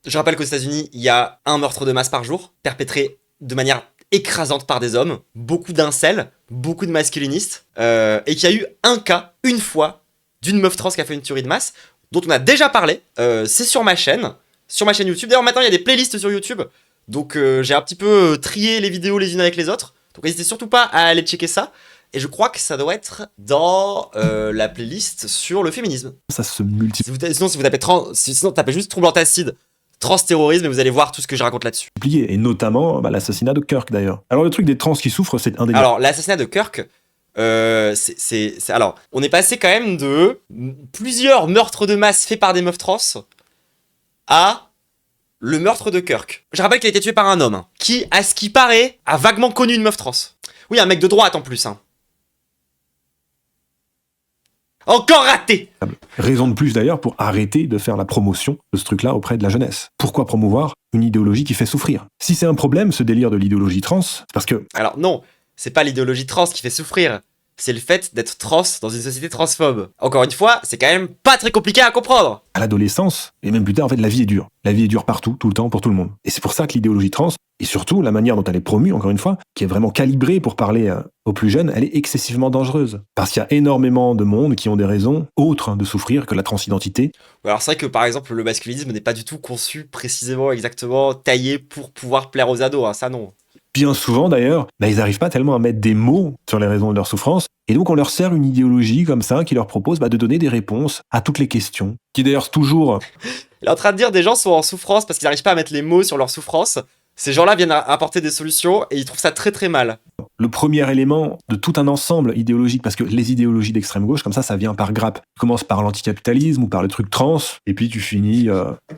Je rappelle qu'aux États-Unis, il y a un meurtre de masse par jour, perpétré de manière écrasante par des hommes, beaucoup d'incels, beaucoup de masculinistes, et qu'il y a eu un cas, une fois, d'une meuf trans qui a fait une tuerie de masse, dont on a déjà parlé, c'est sur ma chaîne YouTube. D'ailleurs, maintenant, il y a des playlists sur YouTube, donc j'ai un petit peu trié les vidéos les unes avec les autres, donc n'hésitez surtout pas à aller checker ça. Et je crois que ça doit être dans la playlist sur le féminisme. ça se multiplie. Sinon, si vous tapez sinon tapez juste trouble antacide, trans-terrorisme, et vous allez voir tout ce que je raconte là-dessus. Et notamment l'assassinat de Kirk d'ailleurs. Alors le truc des trans qui souffrent, c'est un délire. Alors, l'assassinat de Kirk, alors, on est passé quand même de plusieurs meurtres de masse faits par des meufs trans à le meurtre de Kirk. Je rappelle qu'il a été tué par un homme qui, à ce qui paraît, a vaguement connu une meuf trans. Oui, un mec de droite en plus. Hein. Encore raté! Raison de plus d'ailleurs pour arrêter de faire la promotion de ce truc-là auprès de la jeunesse. Pourquoi promouvoir une idéologie qui fait souffrir? Si c'est un problème, ce délire de l'idéologie trans, c'est parce que... Alors non, c'est pas l'idéologie trans qui fait souffrir. C'est le fait d'être trans dans une société transphobe. Encore une fois, c'est quand même pas très compliqué à comprendre. à l'adolescence, et même plus tard, en fait, la vie est dure. La vie est dure partout, tout le temps, pour tout le monde. Et c'est pour ça que l'idéologie trans, et surtout la manière dont elle est promue, encore une fois, qui est vraiment calibrée pour parler aux plus jeunes, elle est excessivement dangereuse. Parce qu'il y a énormément de monde qui ont des raisons autres de souffrir que la transidentité. Alors c'est vrai que par exemple, le masculinisme n'est pas du tout conçu précisément, exactement, taillé pour pouvoir plaire aux ados, hein, ça non. Bien souvent d'ailleurs, ils n'arrivent pas tellement à mettre des mots sur les raisons de leur souffrance, et donc on leur sert une idéologie comme ça qui leur propose de donner des réponses à toutes les questions, qui d'ailleurs toujours... Il est en train de dire des gens sont en souffrance parce qu'ils n'arrivent pas à mettre les mots sur leur souffrance. Ces gens-là viennent apporter des solutions et ils trouvent ça très très mal. Le premier élément de tout un ensemble idéologique, parce que les idéologies d'extrême gauche, comme ça vient par grappe. Tu commences par l'anticapitalisme ou par le truc trans, et puis tu finis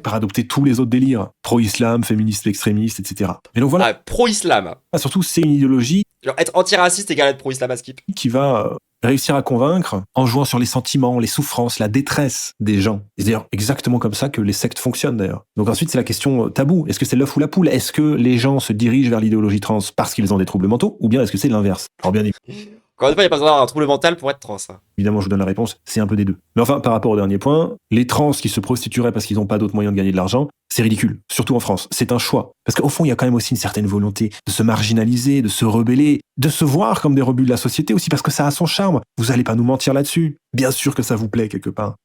par adopter tous les autres délires. Pro-islam, féministe, extrémiste, etc. Et donc voilà. Ah, pro-islam. Surtout, c'est une idéologie Genre être antiraciste égale être pro-islam à skip. qui va réussir à convaincre en jouant sur les sentiments, les souffrances, la détresse des gens. C'est d'ailleurs exactement comme ça que les sectes fonctionnent d'ailleurs. Donc ensuite, c'est la question taboue. Est-ce que c'est l'œuf ou la poule? Est-ce que les gens se dirigent vers l'idéologie trans parce qu'ils ont des troubles mentaux, ou bien est-ce que c'est l'inverse? Alors bien Encore une fois, il n'y a pas besoin d'avoir un trouble mental pour être trans. Hein. évidemment, je vous donne la réponse, c'est un peu des deux. Mais enfin, par rapport au dernier point, les trans qui se prostitueraient parce qu'ils n'ont pas d'autres moyens de gagner de l'argent, c'est ridicule, surtout en France. C'est un choix. Parce qu'au fond, il y a quand même aussi une certaine volonté de se marginaliser, de se rebeller, de se voir comme des rebuts de la société aussi, parce que ça a son charme. Vous allez pas nous mentir là-dessus. Bien sûr que ça vous plaît quelque part.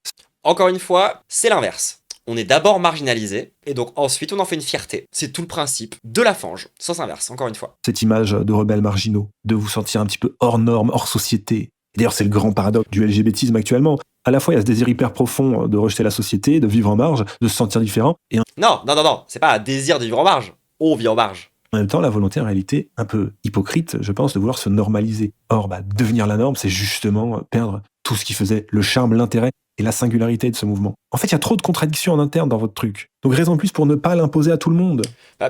Encore une fois, c'est l'inverse. On est d'abord marginalisé, et donc ensuite on en fait une fierté. C'est tout le principe de la fange, sens inverse, encore une fois. Cette image de rebelles marginaux, de vous sentir un petit peu hors norme, hors société. Et d'ailleurs, c'est le grand paradoxe du LGBTisme actuellement. À la fois, il y a ce désir hyper profond de rejeter la société, de vivre en marge, de se sentir différent, et Non, c'est pas un désir de vivre en marge. On vit en marge. en même temps, la volonté, en réalité, un peu hypocrite, je pense, de vouloir se normaliser. Or, devenir la norme, c'est justement perdre tout ce qui faisait le charme, l'intérêt et la singularité de ce mouvement. En fait, il y a trop de contradictions en interne dans votre truc. Donc, raison de plus pour ne pas l'imposer à tout le monde.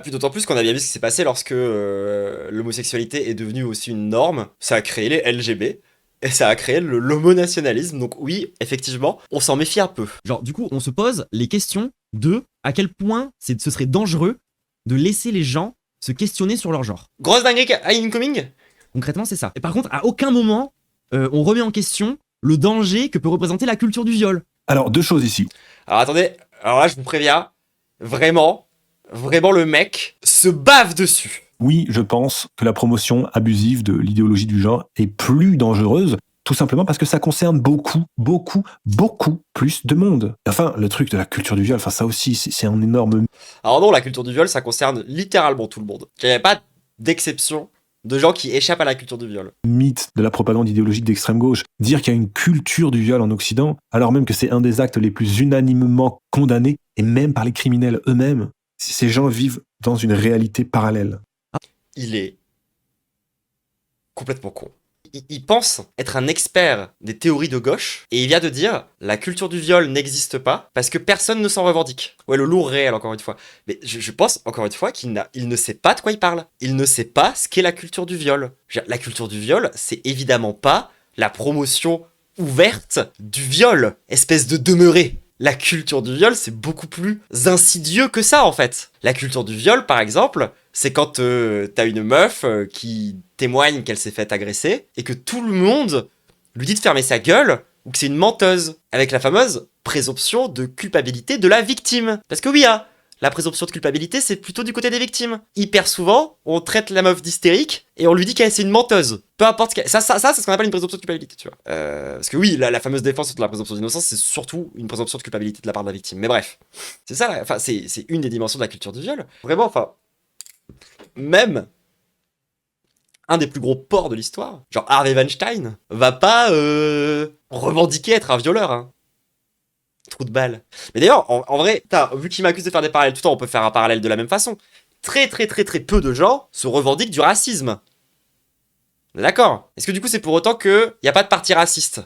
Puis d'autant plus qu'on a bien vu ce qui s'est passé lorsque l'homosexualité est devenue aussi une norme. Ça a créé les LGB. Et ça a créé l'homonationalisme. Donc oui, effectivement, on s'en méfie un peu. Genre, du coup, on se pose les questions de à quel point ce serait dangereux de laisser les gens se questionner sur leur genre. Grosse dinguerie incoming. Concrètement, c'est ça. Et par contre, à aucun moment, on remet en question le danger que peut représenter la culture du viol. Alors, 2 choses ici. Alors attendez, alors là je vous préviens, vraiment le mec se bave dessus. Oui, je pense que la promotion abusive de l'idéologie du genre est plus dangereuse, tout simplement parce que ça concerne beaucoup plus de monde. Enfin, le truc de la culture du viol, enfin ça aussi, c'est un énorme... Alors non, la culture du viol, ça concerne littéralement tout le monde. Il n'y a pas d'exception de gens qui échappent à la culture du viol. mythe de la propagande idéologique d'extrême gauche. Dire qu'il y a une culture du viol en Occident, alors même que c'est un des actes les plus unanimement condamnés, et même par les criminels eux-mêmes, ces gens vivent dans une réalité parallèle. Il est complètement con. Il pense être un expert des théories de gauche, et il vient de dire la culture du viol n'existe pas parce que personne ne s'en revendique. Ouais, le lourd réel, encore une fois. Mais je pense, encore une fois, qu'il ne sait pas de quoi il parle. Il ne sait pas ce qu'est la culture du viol. La culture du viol, c'est évidemment pas la promotion ouverte du viol, espèce de demeuré. La culture du viol, c'est beaucoup plus insidieux que ça, en fait. La culture du viol, par exemple, c'est quand t'as une meuf qui témoigne qu'elle s'est faite agresser et que tout le monde lui dit de fermer sa gueule ou que c'est une menteuse, avec la fameuse présomption de culpabilité de la victime. Parce que oui, hein, la présomption de culpabilité, c'est plutôt du côté des victimes. Hyper souvent, on traite la meuf d'hystérique et on lui dit qu'elle c'est une menteuse. Peu importe ça, c'est ce qu'on appelle une présomption de culpabilité, tu vois. Parce que oui, la fameuse défense de la présomption d'innocence, c'est surtout une présomption de culpabilité de la part de la victime. Mais bref, c'est ça, enfin, c'est une des dimensions de la culture du viol. Vraiment, enfin, même un des plus gros porcs de l'histoire, genre Harvey Weinstein, va pas revendiquer être un violeur, hein. Trou de balle. Mais d'ailleurs, en vrai, vu qu'il m'accuse de faire des parallèles tout le temps, on peut faire un parallèle de la même façon. Très peu de gens se revendiquent du racisme. D'accord. Est-ce que du coup c'est pour autant qu'il n'y a pas de parti raciste?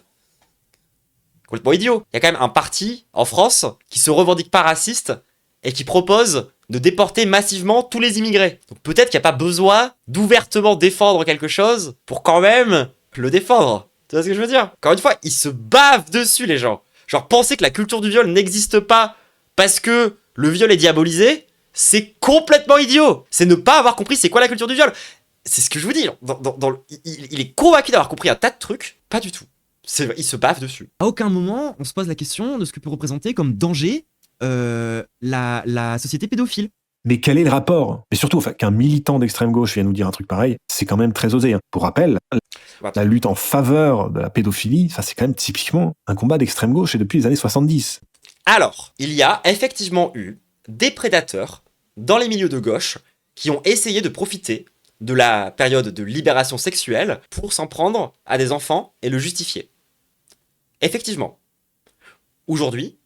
Complètement idiot. Il y a quand même un parti en France qui se revendique pas raciste et qui propose de déporter massivement tous les immigrés. Donc peut-être qu'il n'y a pas besoin d'ouvertement défendre quelque chose pour quand même le défendre. Tu vois ce que je veux dire? Encore une fois, ils se bavent dessus les gens. Genre, penser que la culture du viol n'existe pas parce que le viol est diabolisé, c'est complètement idiot. C'est ne pas avoir compris c'est quoi la culture du viol. C'est ce que je vous dis. Il est convaincu d'avoir compris un tas de trucs. Pas du tout. Il se bave dessus. À aucun moment, on se pose la question de ce que peut représenter comme danger la société pédophile. Mais quel est le rapport? Mais surtout, enfin, qu'un militant d'extrême gauche vienne nous dire un truc pareil, c'est quand même très osé. Hein. Pour rappel, la lutte en faveur de la pédophilie, ça c'est quand même typiquement un combat d'extrême gauche et depuis les années 70. Alors, il y a effectivement eu des prédateurs dans les milieux de gauche qui ont essayé de profiter de la période de libération sexuelle pour s'en prendre à des enfants et le justifier. Effectivement. Aujourd'hui,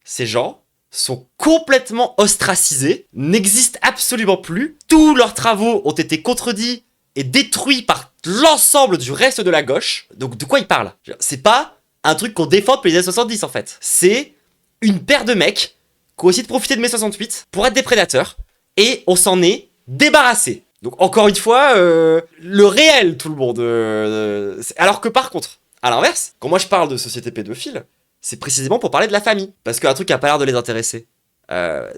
ces gens sont complètement ostracisés, n'existent absolument plus, tous leurs travaux ont été contredits et détruits par l'ensemble du reste de la gauche. Donc de quoi ils parlent? C'est pas un truc qu'on défend depuis les années 70 en fait. C'est une paire de mecs qui ont essayé de profiter de mai 68 pour être des prédateurs et on s'en est débarrassé. Donc encore une fois, le réel tout le monde. Alors que par contre, à l'inverse, quand moi je parle de société pédophile, c'est précisément pour parler de la famille. Parce qu'un truc qui a pas l'air de les intéresser,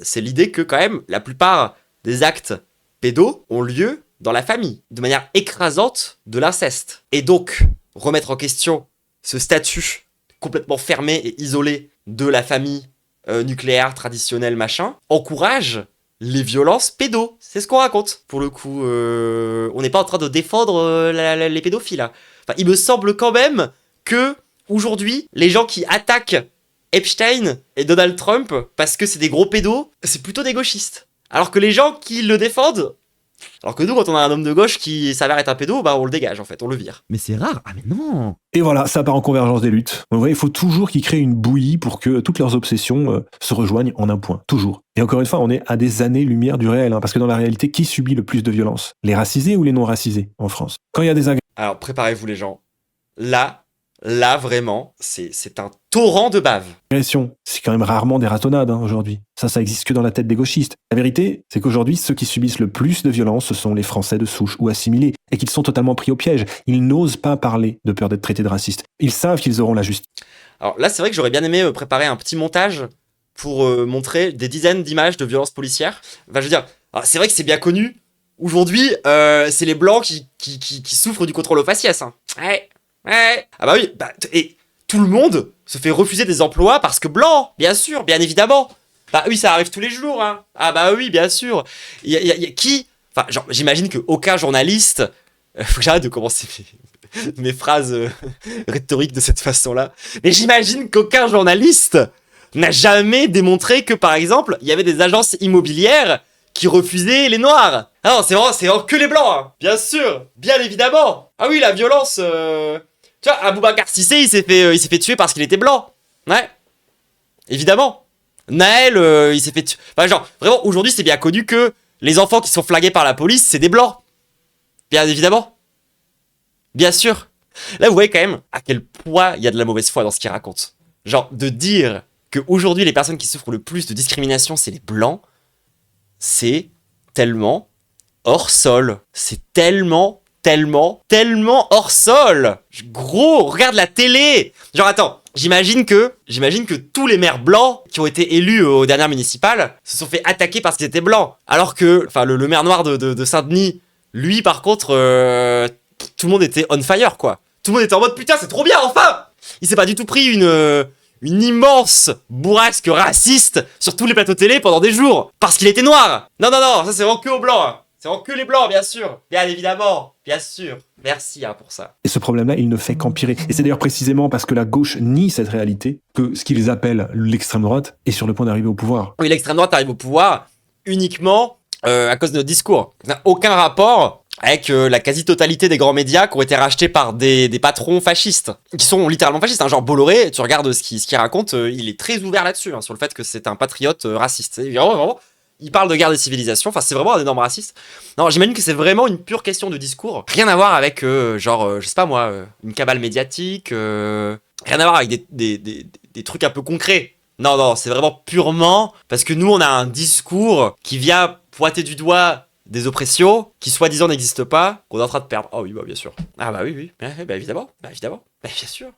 c'est l'idée que quand même, la plupart des actes pédos ont lieu dans la famille, de manière écrasante de l'inceste. Et donc, remettre en question ce statut complètement fermé et isolé de la famille nucléaires traditionnels, machin, encouragent les violences pédos. C'est ce qu'on raconte. Pour le coup, on n'est pas en train de défendre les pédophiles. Hein. Enfin, il me semble quand même que aujourd'hui, les gens qui attaquent Epstein et Donald Trump parce que c'est des gros pédos, c'est plutôt des gauchistes. Alors que les gens qui le défendent, alors que nous, quand on a un homme de gauche qui s'avère être un pédo, bah on le dégage en fait, on le vire. Mais c'est rare. Ah mais non. Et voilà, ça part en convergence des luttes. Vous voyez, il faut toujours qu'ils créent une bouillie pour que toutes leurs obsessions se rejoignent en un point. Toujours. Et encore une fois, on est à des années-lumière du réel. Hein, parce que dans la réalité, qui subit le plus de violence? Les racisés ou les non-racisés en France? Quand il y a des Alors préparez-vous les gens. Là vraiment, c'est un torrent de bave. agressions, c'est quand même rarement des ratonnades aujourd'hui. Ça existe que dans la tête des gauchistes. La vérité, c'est qu'aujourd'hui, ceux qui subissent le plus de violence, ce sont les Français de souche ou assimilés, et qu'ils sont totalement pris au piège. Ils n'osent pas parler de peur d'être traités de racistes. Ils savent qu'ils auront la justice. Alors là, c'est vrai que j'aurais bien aimé préparer un petit montage pour montrer des dizaines d'images de violences policières. Enfin, je veux dire, c'est vrai que c'est bien connu. Aujourd'hui, c'est les Blancs qui souffrent du contrôle aux faciès. Hein. Ouais. Ah bah oui, et tout le monde se fait refuser des emplois parce que blanc, bien sûr, bien évidemment. Bah oui, ça arrive tous les jours, hein. Ah bah oui, bien sûr. Il y a qui... Enfin, genre, j'imagine qu'aucun journaliste... faut que j'arrête de commencer mes phrases rhétoriques de cette façon-là. Mais j'imagine qu'aucun journaliste n'a jamais démontré que, par exemple, il y avait des agences immobilières qui refusaient les noirs. Ah non, c'est vraiment que les blancs, hein. Bien sûr, bien évidemment. Ah oui, la violence... Tu vois, Aboubacar Cissé, il s'est fait tuer parce qu'il était blanc. Ouais. Évidemment. Naël, il s'est fait tuer. Enfin, genre, vraiment, aujourd'hui, c'est bien connu que les enfants qui sont flagués par la police, c'est des blancs. Bien évidemment. Bien sûr. Là, vous voyez quand même à quel point il y a de la mauvaise foi dans ce qu'il raconte. Genre, de dire qu'aujourd'hui, les personnes qui souffrent le plus de discrimination, c'est les blancs, c'est tellement hors sol. C'est tellement hors sol. Gros, regarde la télé. Genre, attends, j'imagine que tous les maires blancs qui ont été élus aux dernières municipales se sont fait attaquer parce qu'ils étaient blancs. Alors que, enfin, le maire noir de Saint-Denis, lui, par contre, tout le monde était on fire, quoi. Tout le monde était en mode, putain, c'est trop bien, enfin. Il s'est pas du tout pris une immense bourrasque raciste sur tous les plateaux télé pendant des jours. Parce qu'il était noir. Non, ça c'est vraiment que aux blancs, hein. C'est vraiment que les blancs, bien sûr. Bien évidemment. Bien sûr. Merci pour ça. Et ce problème-là, il ne fait qu'empirer. Et c'est d'ailleurs précisément parce que la gauche nie cette réalité que ce qu'ils appellent l'extrême droite est sur le point d'arriver au pouvoir. Oui, l'extrême droite arrive au pouvoir uniquement à cause de notre discours. Ça n'a aucun rapport avec la quasi-totalité des grands médias qui ont été rachetés par des patrons fascistes. Qui sont littéralement fascistes. Hein. Genre Bolloré, tu regardes ce qu'il raconte, il est très ouvert là-dessus, hein, sur le fait que c'est un patriote raciste. C'est vraiment... Il parle de guerre des civilisations, enfin c'est vraiment un énorme raciste. Non, j'imagine que c'est vraiment une pure question de discours. Rien à voir avec, je sais pas moi, une cabale médiatique, rien à voir avec des trucs un peu concrets. Non, c'est vraiment purement parce que nous on a un discours qui vient pointer du doigt des oppressions qui soi-disant n'existent pas, qu'on est en train de perdre. Oh oui, bah bien sûr. Ah bah oui, bah évidemment. Bah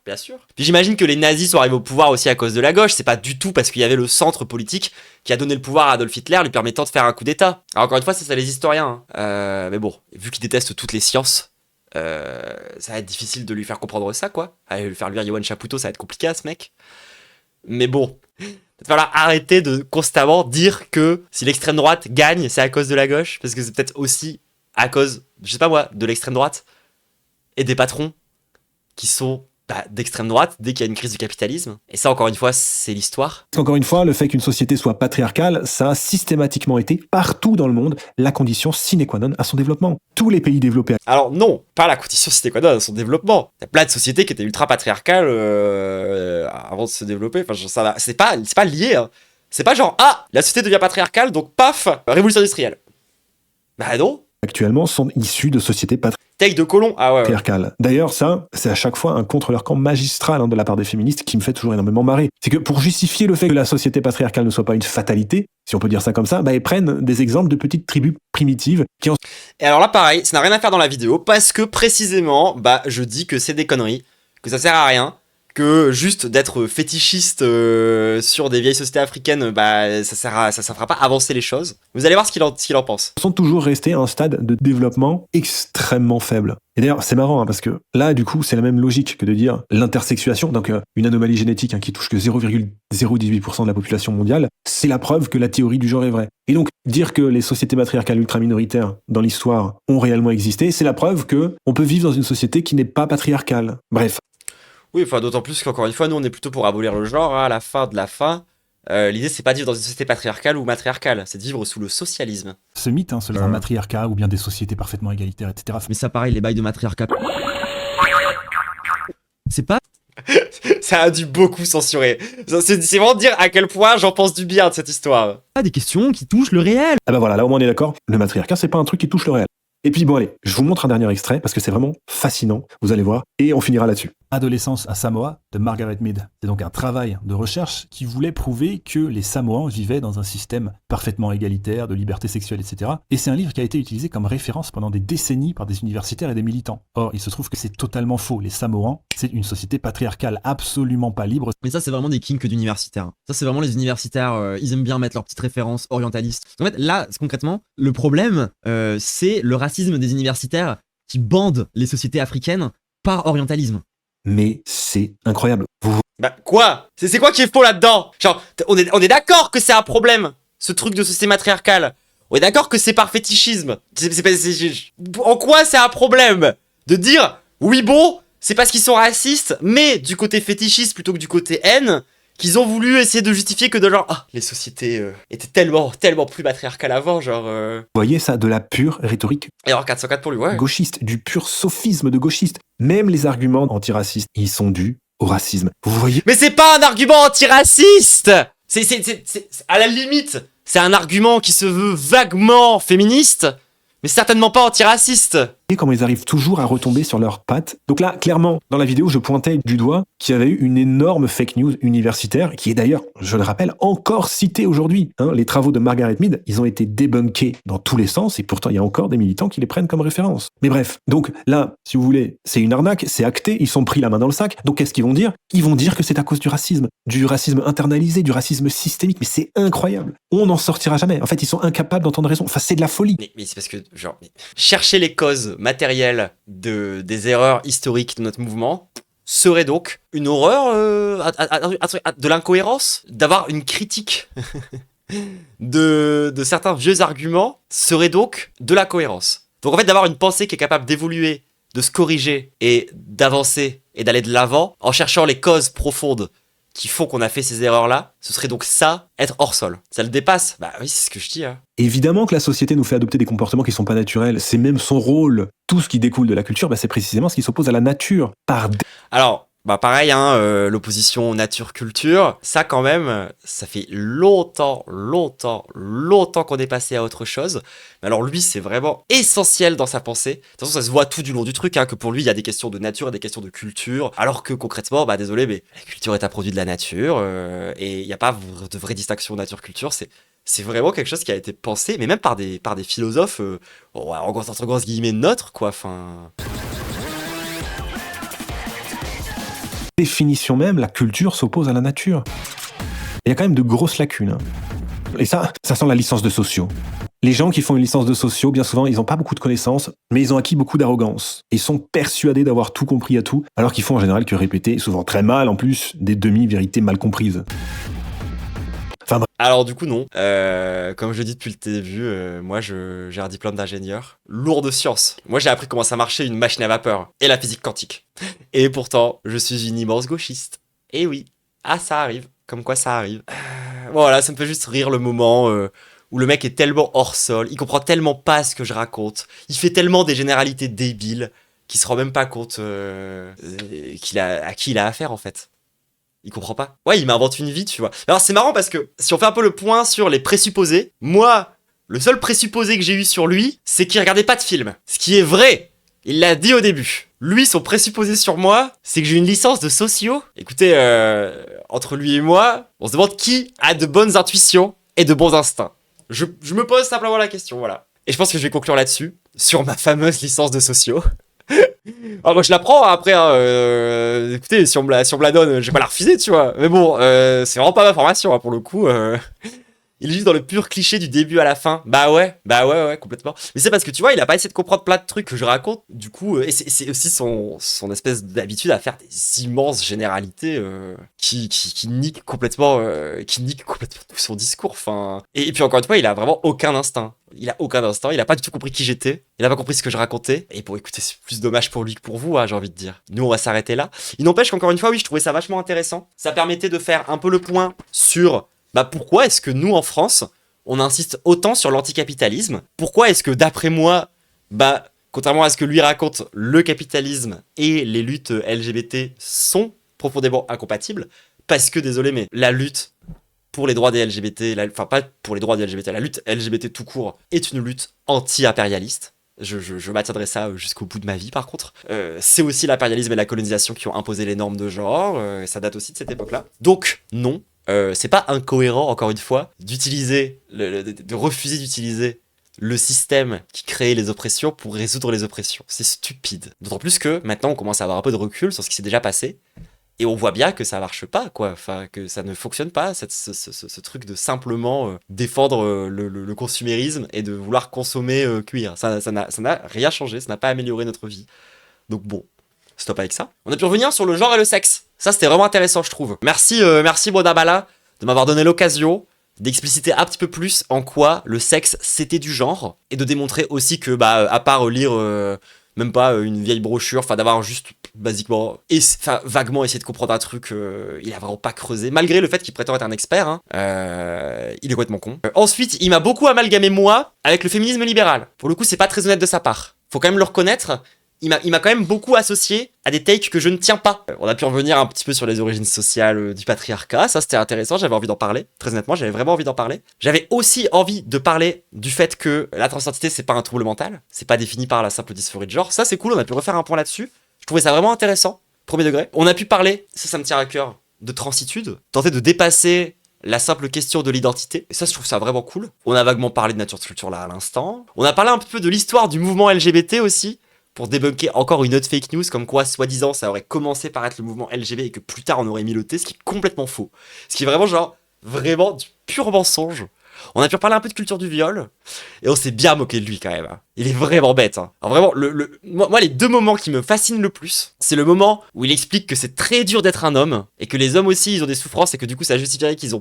bien sûr. Puis j'imagine que les nazis sont arrivés au pouvoir aussi à cause de la gauche, c'est pas du tout parce qu'il y avait le centre politique qui a donné le pouvoir à Adolf Hitler, lui permettant de faire un coup d'état. Alors encore une fois, c'est ça les historiens. Hein. Mais bon, vu qu'ils détestent toutes les sciences, ça va être difficile de lui faire comprendre ça, quoi. Aller lui faire lire Yoann Chapoutot, ça va être compliqué à ce mec. Mais bon... Il va falloir arrêter de constamment dire que si l'extrême droite gagne, c'est à cause de la gauche, parce que c'est peut-être aussi à cause, je sais pas moi, de l'extrême droite et des patrons qui sont d'extrême droite dès qu'il y a une crise du capitalisme. Et ça, encore une fois, c'est l'histoire. Encore une fois, le fait qu'une société soit patriarcale, ça a systématiquement été, partout dans le monde, la condition sine qua non à son développement. Tous les pays développés... Alors non, pas la condition sine qua non à son développement. Il y a plein de sociétés qui étaient ultra patriarcales avant de se développer. Enfin, c'est pas lié. Hein. C'est pas genre, la société devient patriarcale, donc paf, révolution industrielle. Bah non. Actuellement, sont issus de sociétés Take de colon. Ah ouais. patriarcales. D'ailleurs, ça, c'est à chaque fois un contre leur camp magistral de la part des féministes qui me fait toujours énormément marrer. C'est que pour justifier le fait que la société patriarcale ne soit pas une fatalité, si on peut dire ça comme ça, ils prennent des exemples de petites tribus primitives qui... Et alors là, pareil, ça n'a rien à faire dans la vidéo, parce que précisément, je dis que c'est des conneries, que ça sert à rien, que juste d'être fétichiste sur des vieilles sociétés africaines, bah ça fera pas avancer les choses. Vous allez voir ce qu'il en pense. Sont toujours restés à un stade de développement extrêmement faible. Et d'ailleurs, c'est marrant, parce que là, du coup, c'est la même logique que de dire l'intersexuation, donc une anomalie génétique qui touche que 0,018% de la population mondiale, c'est la preuve que la théorie du genre est vraie. Et donc, dire que les sociétés matriarcales ultra-minoritaires dans l'histoire ont réellement existé, c'est la preuve que on peut vivre dans une société qui n'est pas patriarcale. Bref. Oui, enfin d'autant plus qu'encore une fois, nous on est plutôt pour abolir le genre, hein, à la fin de la fin. L'idée c'est pas de vivre dans une société patriarcale ou matriarcale, c'est de vivre sous le socialisme. Ce mythe, hein, selon un matriarcat ou bien des sociétés parfaitement égalitaires, etc. Mais ça, pareil, les bails de matriarcat. C'est pas Ça a dû beaucoup censurer. C'est vraiment dire à quel point j'en pense du bien de cette histoire. des questions qui touchent le réel. Ah bah voilà, là au moins on est d'accord, le matriarcat, c'est pas un truc qui touche le réel. Et puis bon allez, je vous montre un dernier extrait, parce que c'est vraiment fascinant, vous allez voir, et on finira là-dessus. Adolescence à Samoa de Margaret Mead. C'est donc un travail de recherche qui voulait prouver que les Samoans vivaient dans un système parfaitement égalitaire, de liberté sexuelle, etc. Et c'est un livre qui a été utilisé comme référence pendant des décennies par des universitaires et des militants. Or, il se trouve que c'est totalement faux. Les Samoans, c'est une société patriarcale absolument pas libre. Mais ça, c'est vraiment des kinks d'universitaires. Ça, c'est vraiment les universitaires, ils aiment bien mettre leurs petites références orientalistes. En fait, là, concrètement, le problème, c'est le racisme des universitaires qui bandent les sociétés africaines par orientalisme. Mais c'est incroyable. Bah quoi? C'est quoi qui est faux là-dedans? Genre, on est d'accord que c'est un problème, ce truc de société matriarcale. On est d'accord que c'est par fétichisme. En quoi c'est un problème de dire, oui bon, c'est parce qu'ils sont racistes, mais du côté fétichiste plutôt que du côté haine, qu'ils ont voulu essayer de justifier que de genre, ah, les sociétés étaient tellement plus matriarcales avant, genre... Vous voyez ça, de la pure rhétorique Et alors 404 pour lui, ouais. gauchiste, du pur sophisme de gauchiste. Même les arguments antiracistes, ils sont dus au racisme. Vous voyez? Mais c'est pas un argument antiraciste. C'est à la limite, c'est un argument qui se veut vaguement féministe, mais certainement pas antiraciste. Et comment ils arrivent toujours à retomber sur leurs pattes. Donc là, clairement, dans la vidéo, je pointais du doigt qu'il y avait eu une énorme fake news universitaire, qui est d'ailleurs, je le rappelle, encore citée aujourd'hui. Les travaux de Margaret Mead, ils ont été débunkés dans tous les sens, et pourtant il y a encore des militants qui les prennent comme référence. Mais bref, donc là, si vous voulez, c'est une arnaque, c'est acté, ils sont pris la main dans le sac. Donc qu'est-ce qu'ils vont dire? Ils vont dire que c'est à cause du racisme internalisé, du racisme systémique. Mais c'est incroyable. On n'en sortira jamais. En fait, ils sont incapables d'entendre raison. Enfin, c'est de la folie. Mais c'est parce que, genre, chercher les causes matérielles des erreurs historiques de notre mouvement serait donc une horreur de l'incohérence, d'avoir une critique de certains vieux arguments serait donc de la cohérence. Donc en fait, d'avoir une pensée qui est capable d'évoluer, de se corriger et d'avancer et d'aller de l'avant en cherchant les causes profondes qui font qu'on a fait ces erreurs-là, ce serait donc ça, être hors sol. Ça le dépasse. Bah oui, c'est ce que je dis. Hein. Évidemment que la société nous fait adopter des comportements qui sont pas naturels. C'est même son rôle. Tout ce qui découle de la culture, c'est précisément ce qui s'oppose à la nature. Alors, bah pareil, hein, l'opposition nature-culture, ça quand même, ça fait longtemps qu'on est passé à autre chose. Mais alors lui, c'est vraiment essentiel dans sa pensée. De toute façon, ça se voit tout du long du truc, hein, que pour lui, il y a des questions de nature et des questions de culture. Alors que concrètement, bah désolé, mais la culture est un produit de la nature, et il n'y a pas de vraie distinction nature-culture. C'est vraiment quelque chose qui a été pensé, mais même par des philosophes, entre grosses guillemets, neutres, quoi, enfin... Définition même, la culture s'oppose à la nature. Il y a quand même de grosses lacunes. Et ça sent la licence de sociaux. Les gens qui font une licence de sociaux, bien souvent, ils n'ont pas beaucoup de connaissances, mais ils ont acquis beaucoup d'arrogance. Ils sont persuadés d'avoir tout compris à tout, alors qu'ils font en général que répéter, souvent très mal en plus, des demi-vérités mal comprises. Enfin, alors du coup non, comme je le dis depuis le début, moi j'ai un diplôme d'ingénieur, lourd de sciences. Moi j'ai appris comment ça marchait une machine à vapeur et la physique quantique. Et pourtant, je suis une immense gauchiste. Et oui, ça arrive, comme quoi ça arrive. Voilà, ça me fait juste rire le moment où le mec est tellement hors sol, il comprend tellement pas ce que je raconte, il fait tellement des généralités débiles qu'il se rend même pas compte à qui il a affaire en fait. Il comprend pas. Ouais, il m'invente une vie, tu vois. Alors c'est marrant parce que si on fait un peu le point sur les présupposés, moi, le seul présupposé que j'ai eu sur lui, c'est qu'il regardait pas de film. Ce qui est vrai. Il l'a dit au début. Lui, son présupposé sur moi, c'est que j'ai une licence de sociaux. Écoutez, entre lui et moi, on se demande qui a de bonnes intuitions et de bons instincts. Je me pose simplement la question, voilà. Et je pense que je vais conclure là-dessus, sur ma fameuse licence de sociaux. Alors moi je la prends après, hein, écoutez, si on me la donne, je vais pas la refuser, tu vois. Mais bon, c'est vraiment pas ma formation, hein, pour le coup. Il est juste dans le pur cliché du début à la fin. Bah ouais, ouais, complètement. Mais c'est parce que tu vois, il a pas essayé de comprendre plein de trucs que je raconte. Du coup, et c'est aussi son espèce d'habitude à faire des immenses généralités qui niquent complètement, tout son discours. Enfin, et puis encore une fois, il a vraiment aucun instinct. Il a aucun instinct. Il a pas du tout compris qui j'étais. Il a pas compris ce que je racontais. Et pour écouter, c'est plus dommage pour lui que pour vous, hein, j'ai envie de dire. Nous, on va s'arrêter là. Il n'empêche qu'encore une fois, oui, je trouvais ça vachement intéressant. Ça permettait de faire un peu le point sur pourquoi est-ce que nous, en France, on insiste autant sur l'anticapitalisme? Pourquoi est-ce que, d'après moi, contrairement à ce que lui raconte, le capitalisme et les luttes LGBT sont profondément incompatibles? Parce que, désolé, mais la lutte pour les droits des LGBT, enfin pas pour les droits des LGBT, la lutte LGBT tout court est une lutte anti-impérialiste. Je maintiendrai ça jusqu'au bout de ma vie, par contre. C'est aussi l'impérialisme et la colonisation qui ont imposé les normes de genre. Ça date aussi de cette époque-là. Donc, non. C'est pas incohérent, encore une fois, d'utiliser, de refuser d'utiliser le système qui crée les oppressions pour résoudre les oppressions. C'est stupide. D'autant plus que maintenant on commence à avoir un peu de recul sur ce qui s'est déjà passé. Et on voit bien que ça marche pas, quoi. Enfin, que ça ne fonctionne pas, ce truc de simplement défendre le consumérisme et de vouloir consommer cuir. Ça n'a rien changé, ça n'a pas amélioré notre vie. Donc bon, stop avec ça. On a pu revenir sur le genre et le sexe. Ça, c'était vraiment intéressant, je trouve. Merci Bodabala de m'avoir donné l'occasion d'expliciter un petit peu plus en quoi le sexe, c'était du genre. Et de démontrer aussi que, à part lire même pas une vieille brochure, enfin d'avoir juste, basiquement, vaguement essayé de comprendre un truc, il a vraiment pas creusé. Malgré le fait qu'il prétend être un expert, hein, il est complètement con. Ensuite, il m'a beaucoup amalgamé, moi, avec le féminisme libéral. Pour le coup, c'est pas très honnête de sa part. Faut quand même le reconnaître. Il m'a quand même beaucoup associé à des takes que je ne tiens pas. On a pu revenir un petit peu sur les origines sociales du patriarcat, ça c'était intéressant, j'avais envie d'en parler. Très honnêtement, j'avais vraiment envie d'en parler. J'avais aussi envie de parler du fait que la transidentité c'est pas un trouble mental, c'est pas défini par la simple dysphorie de genre. Ça c'est cool, on a pu refaire un point là-dessus. Je trouvais ça vraiment intéressant, premier degré. On a pu parler, ça me tient à cœur, de transitude, tenter de dépasser la simple question de l'identité. Et ça, je trouve ça vraiment cool. On a vaguement parlé de nature de culture là à l'instant. On a parlé un peu de l'histoire du mouvement LGBT aussi, pour débunker encore une autre fake news, comme quoi, soi-disant, ça aurait commencé par être le mouvement LGBT et que plus tard on aurait mis le T, ce qui est complètement faux. Ce qui est vraiment vraiment du pur mensonge. On a pu parler un peu de culture du viol, et on s'est bien moqué de lui quand même. Il est vraiment bête. Hein. Alors vraiment, moi, les deux moments qui me fascinent le plus, c'est le moment où il explique que c'est très dur d'être un homme, et que les hommes aussi, ils ont des souffrances, et que du coup, ça justifierait qu'il n'y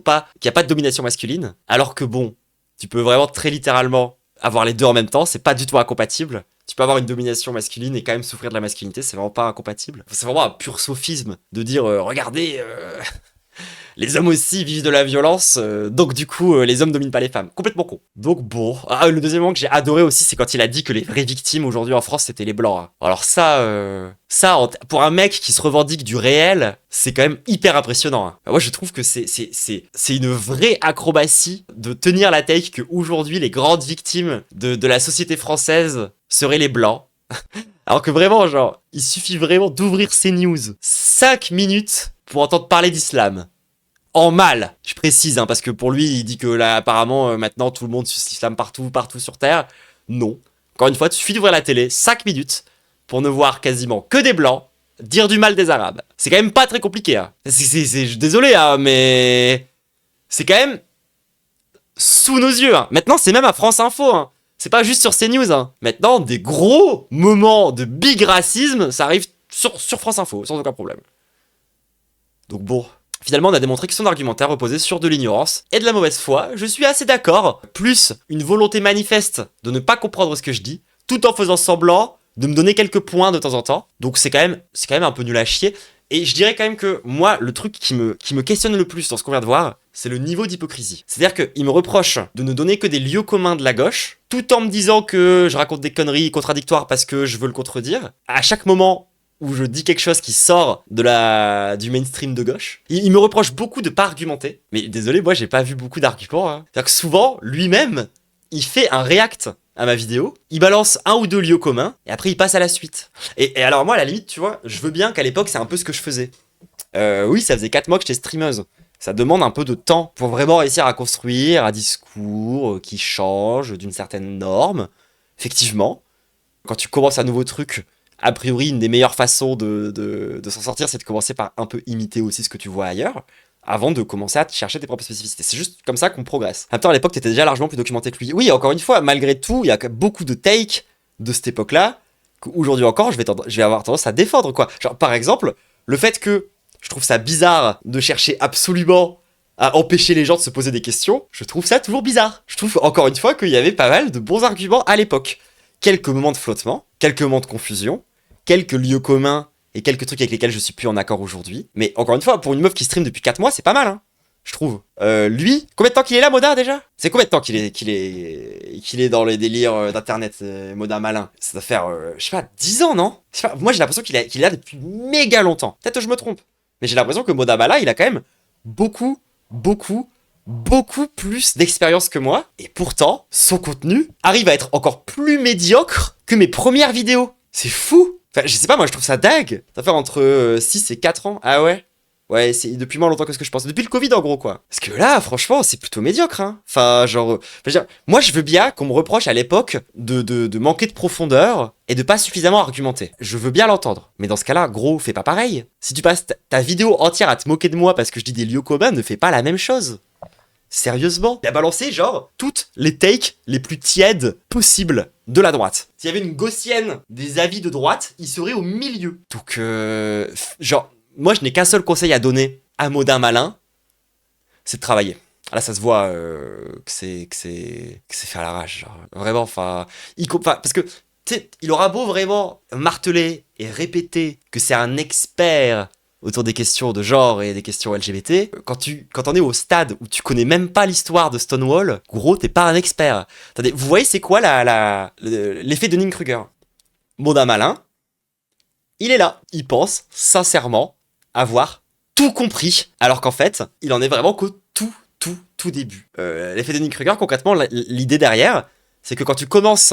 a pas de domination masculine, alors que bon, tu peux vraiment très littéralement avoir les deux en même temps, c'est pas du tout incompatible. Tu peux avoir une domination masculine et quand même souffrir de la masculinité, c'est vraiment pas incompatible. C'est vraiment un pur sophisme de dire regardez, les hommes aussi vivent de la violence, donc du coup les hommes dominent pas les femmes. Complètement con. Donc bon. Le deuxième moment que j'ai adoré aussi, c'est quand il a dit que les vraies victimes aujourd'hui en France c'était les blancs. Hein. Alors ça, pour un mec qui se revendique du réel, c'est quand même hyper impressionnant. Hein. Moi je trouve que c'est une vraie acrobatie de tenir la take que aujourd'hui les grandes victimes de la société française seraient les blancs. Alors que vraiment, il suffit vraiment d'ouvrir ces news 5 minutes pour entendre parler d'islam. En mal, je précise, hein, parce que pour lui, il dit que là, apparemment, maintenant, tout le monde s'islam partout sur Terre. Non. Encore une fois, il suffit d'ouvrir la télé 5 minutes pour ne voir quasiment que des blancs dire du mal des arabes. C'est quand même pas très compliqué. Hein. Désolé, hein, mais c'est quand même sous nos yeux. Hein. Maintenant, c'est même à France Info. Hein. C'est pas juste sur CNews. Hein. Maintenant, des gros moments de big racisme, ça arrive sur France Info, sans aucun problème. Donc bon, finalement, on a démontré que son argumentaire reposait sur de l'ignorance et de la mauvaise foi. Je suis assez d'accord. Plus une volonté manifeste de ne pas comprendre ce que je dis, tout en faisant semblant de me donner quelques points de temps en temps. Donc c'est quand même un peu nul à chier. Et je dirais quand même que moi, le truc qui me questionne le plus dans ce qu'on vient de voir, c'est le niveau d'hypocrisie. C'est-à-dire qu'il me reproche de ne donner que des lieux communs de la gauche, tout en me disant que je raconte des conneries contradictoires parce que je veux le contredire. À chaque moment où je dis quelque chose qui sort du mainstream de gauche, il me reproche beaucoup de pas argumenter. Mais désolé, moi j'ai pas vu beaucoup d'arguments. Hein. C'est-à-dire que souvent, lui-même, il fait un react à ma vidéo, il balance un ou deux lieux communs, et après il passe à la suite. Et alors moi, à la limite, tu vois, je veux bien qu'à l'époque, c'est un peu ce que je faisais. Oui, ça faisait 4 mois que j'étais streameuse. Ça demande un peu de temps pour vraiment réussir à construire un discours qui change d'une certaine norme. Effectivement, quand tu commences un nouveau truc, a priori, une des meilleures façons de s'en sortir, c'est de commencer par un peu imiter aussi ce que tu vois ailleurs, avant de commencer à chercher tes propres spécificités. C'est juste comme ça qu'on progresse. En même temps, à l'époque, t'étais déjà largement plus documenté que lui. Oui, encore une fois, malgré tout, il y a beaucoup de takes de cette époque-là, qu'aujourd'hui encore, je vais avoir tendance à défendre, quoi. Genre, par exemple, le fait que je trouve ça bizarre de chercher absolument à empêcher les gens de se poser des questions, je trouve ça toujours bizarre. Je trouve, encore une fois, qu'il y avait pas mal de bons arguments à l'époque. Quelques moments de flottement, quelques moments de confusion, quelques lieux communs et quelques trucs avec lesquels je suis plus en accord aujourd'hui. Mais encore une fois, pour une meuf qui stream depuis 4 mois, c'est pas mal, hein, je trouve. Lui, combien de temps qu'il est là, Moda, déjà? C'est combien de temps qu'il est dans les délires d'internet, Moda malin? Ça doit faire, je sais pas, 10 ans, non? Je sais pas, moi, j'ai l'impression qu'il est là depuis méga longtemps. Peut-être que je me trompe. Mais j'ai l'impression que Moda malin, il a quand même beaucoup plus d'expérience que moi. Et pourtant, son contenu arrive à être encore plus médiocre que mes premières vidéos. C'est fou. Enfin, je sais pas, moi, je trouve ça dingue. Ça fait entre 6 et 4 ans. Ah ouais? Ouais, c'est depuis moins longtemps que ce que je pense. Depuis le Covid, en gros, quoi. Parce que là, franchement, c'est plutôt médiocre, hein. Enfin, genre... moi, je veux bien qu'on me reproche à l'époque de manquer de profondeur et de pas suffisamment argumenter. Je veux bien l'entendre. Mais dans ce cas-là, gros, fais pas pareil. Si tu passes ta vidéo entière à te moquer de moi parce que je dis des lieux communs, ne fais pas la même chose. Sérieusement. Il a balancé, genre, toutes les takes les plus tièdes possibles de la droite. S'il y avait une gaussienne des avis de droite, il serait au milieu. Donc, genre... Moi, je n'ai qu'un seul conseil à donner à Modin malin, c'est de travailler. Là, ça se voit que c'est fait à l'arrache. Genre. Vraiment, enfin... Parce que, tu sais, il aura beau vraiment marteler et répéter que c'est un expert autour des questions de genre et des questions LGBT, quand on est au stade où tu connais même pas l'histoire de Stonewall, gros, t'es pas un expert. Attendez, vous voyez c'est quoi l'effet de Dunning-Kruger? Modin malin, il est là. Il pense, sincèrement, avoir tout compris, alors qu'en fait, il en est vraiment qu'au tout début. L'effet de Dunning-Kruger, concrètement, l'idée derrière, c'est que quand tu commences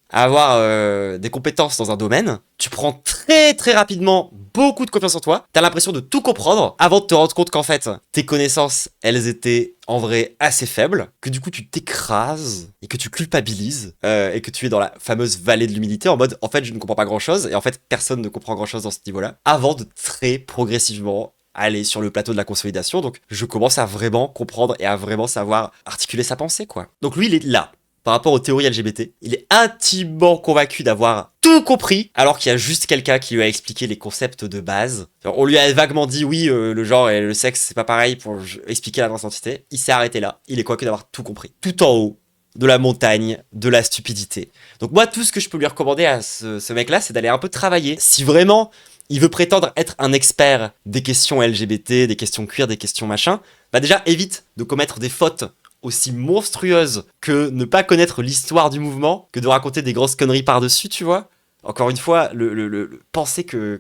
à avoir des compétences dans un domaine, tu prends très rapidement beaucoup de confiance en toi, t'as l'impression de tout comprendre avant de te rendre compte qu'en fait, tes connaissances, elles étaient en vrai assez faibles, que du coup tu t'écrases et que tu culpabilises et que tu es dans la fameuse vallée de l'humilité en mode en fait je ne comprends pas grand chose et en fait personne ne comprend grand chose dans ce niveau-là avant de très progressivement aller sur le plateau de la consolidation. Donc je commence à vraiment comprendre et à vraiment savoir articuler sa pensée, quoi. Donc lui il est là. Par rapport aux théories LGBT, il est intimement convaincu d'avoir tout compris, alors qu'il y a juste quelqu'un qui lui a expliqué les concepts de base. Alors, on lui a vaguement dit, oui, le genre et le sexe, c'est pas pareil pour expliquer la transidentité. Il s'est arrêté là. Il est convaincu d'avoir tout compris. Tout en haut de la montagne de la stupidité. Donc moi, tout ce que je peux lui recommander à ce mec-là, c'est d'aller un peu travailler. Si vraiment il veut prétendre être un expert des questions LGBT, des questions queer, des questions machin, bah déjà, évite de commettre des fautes aussi monstrueuse que ne pas connaître l'histoire du mouvement, que de raconter des grosses conneries par-dessus, tu vois. Encore une fois, penser que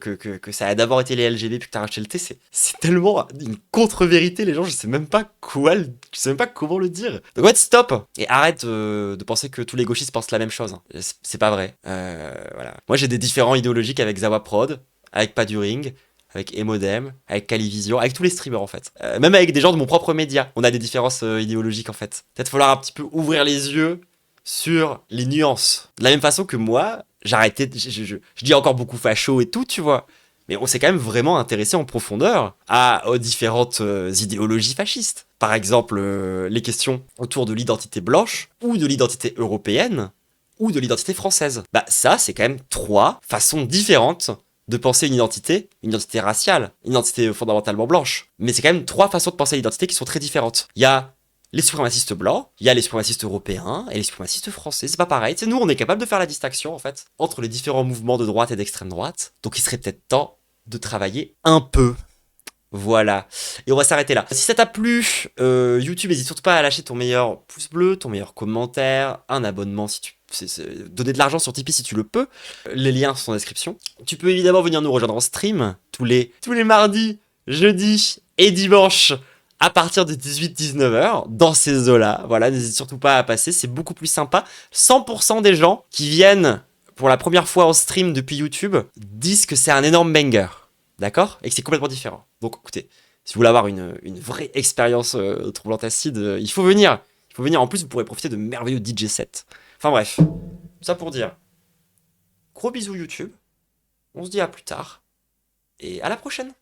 ça a d'abord été les LGB puis que t'as racheté le T, c'est tellement une contre-vérité, les gens, je sais même pas comment le dire. Donc ouais, stop. Et arrête de penser que tous les gauchistes pensent la même chose. C'est pas vrai. Voilà. Moi, j'ai des différends idéologiques avec Zawa Prod, avec Paduring, avec Emodem, avec Calivision, avec tous les streamers en fait. Même avec des gens de mon propre média, on a des différences idéologiques en fait. Peut-être falloir un petit peu ouvrir les yeux sur les nuances. De la même façon que moi, j'ai arrêté, je dis encore beaucoup facho et tout, tu vois. Mais on s'est quand même vraiment intéressé en profondeur aux différentes idéologies fascistes. Par exemple, les questions autour de l'identité blanche, ou de l'identité européenne, ou de l'identité française. Bah ça, c'est quand même 3 façons différentes de penser une identité raciale, une identité fondamentalement blanche. Mais c'est quand même 3 façons de penser l'identité qui sont très différentes. Il y a les suprémacistes blancs, il y a les suprémacistes européens et les suprémacistes français. C'est pas pareil. Tu sais, nous, on est capable de faire la distinction, en fait, entre les différents mouvements de droite et d'extrême droite. Donc il serait peut-être temps de travailler un peu. Voilà. Et on va s'arrêter là. Si ça t'a plu, YouTube, n'hésite surtout pas à lâcher ton meilleur pouce bleu, ton meilleur commentaire, un abonnement si tu donner de l'argent sur Tipeee si tu le peux. Les liens sont en description. Tu peux évidemment venir nous rejoindre en stream tous les mardis, jeudis et dimanches à partir de 18-19h dans ces eaux-là. Voilà, n'hésite surtout pas à passer, c'est beaucoup plus sympa. 100% des gens qui viennent pour la première fois en stream depuis YouTube disent que c'est un énorme banger. D'accord? Et que c'est complètement différent. Donc écoutez, si vous voulez avoir une vraie expérience troublante acide, il faut venir. Il faut venir. En plus, vous pourrez profiter de merveilleux DJ sets. Enfin bref, ça pour dire. Gros bisous YouTube. On se dit à plus tard. Et à la prochaine.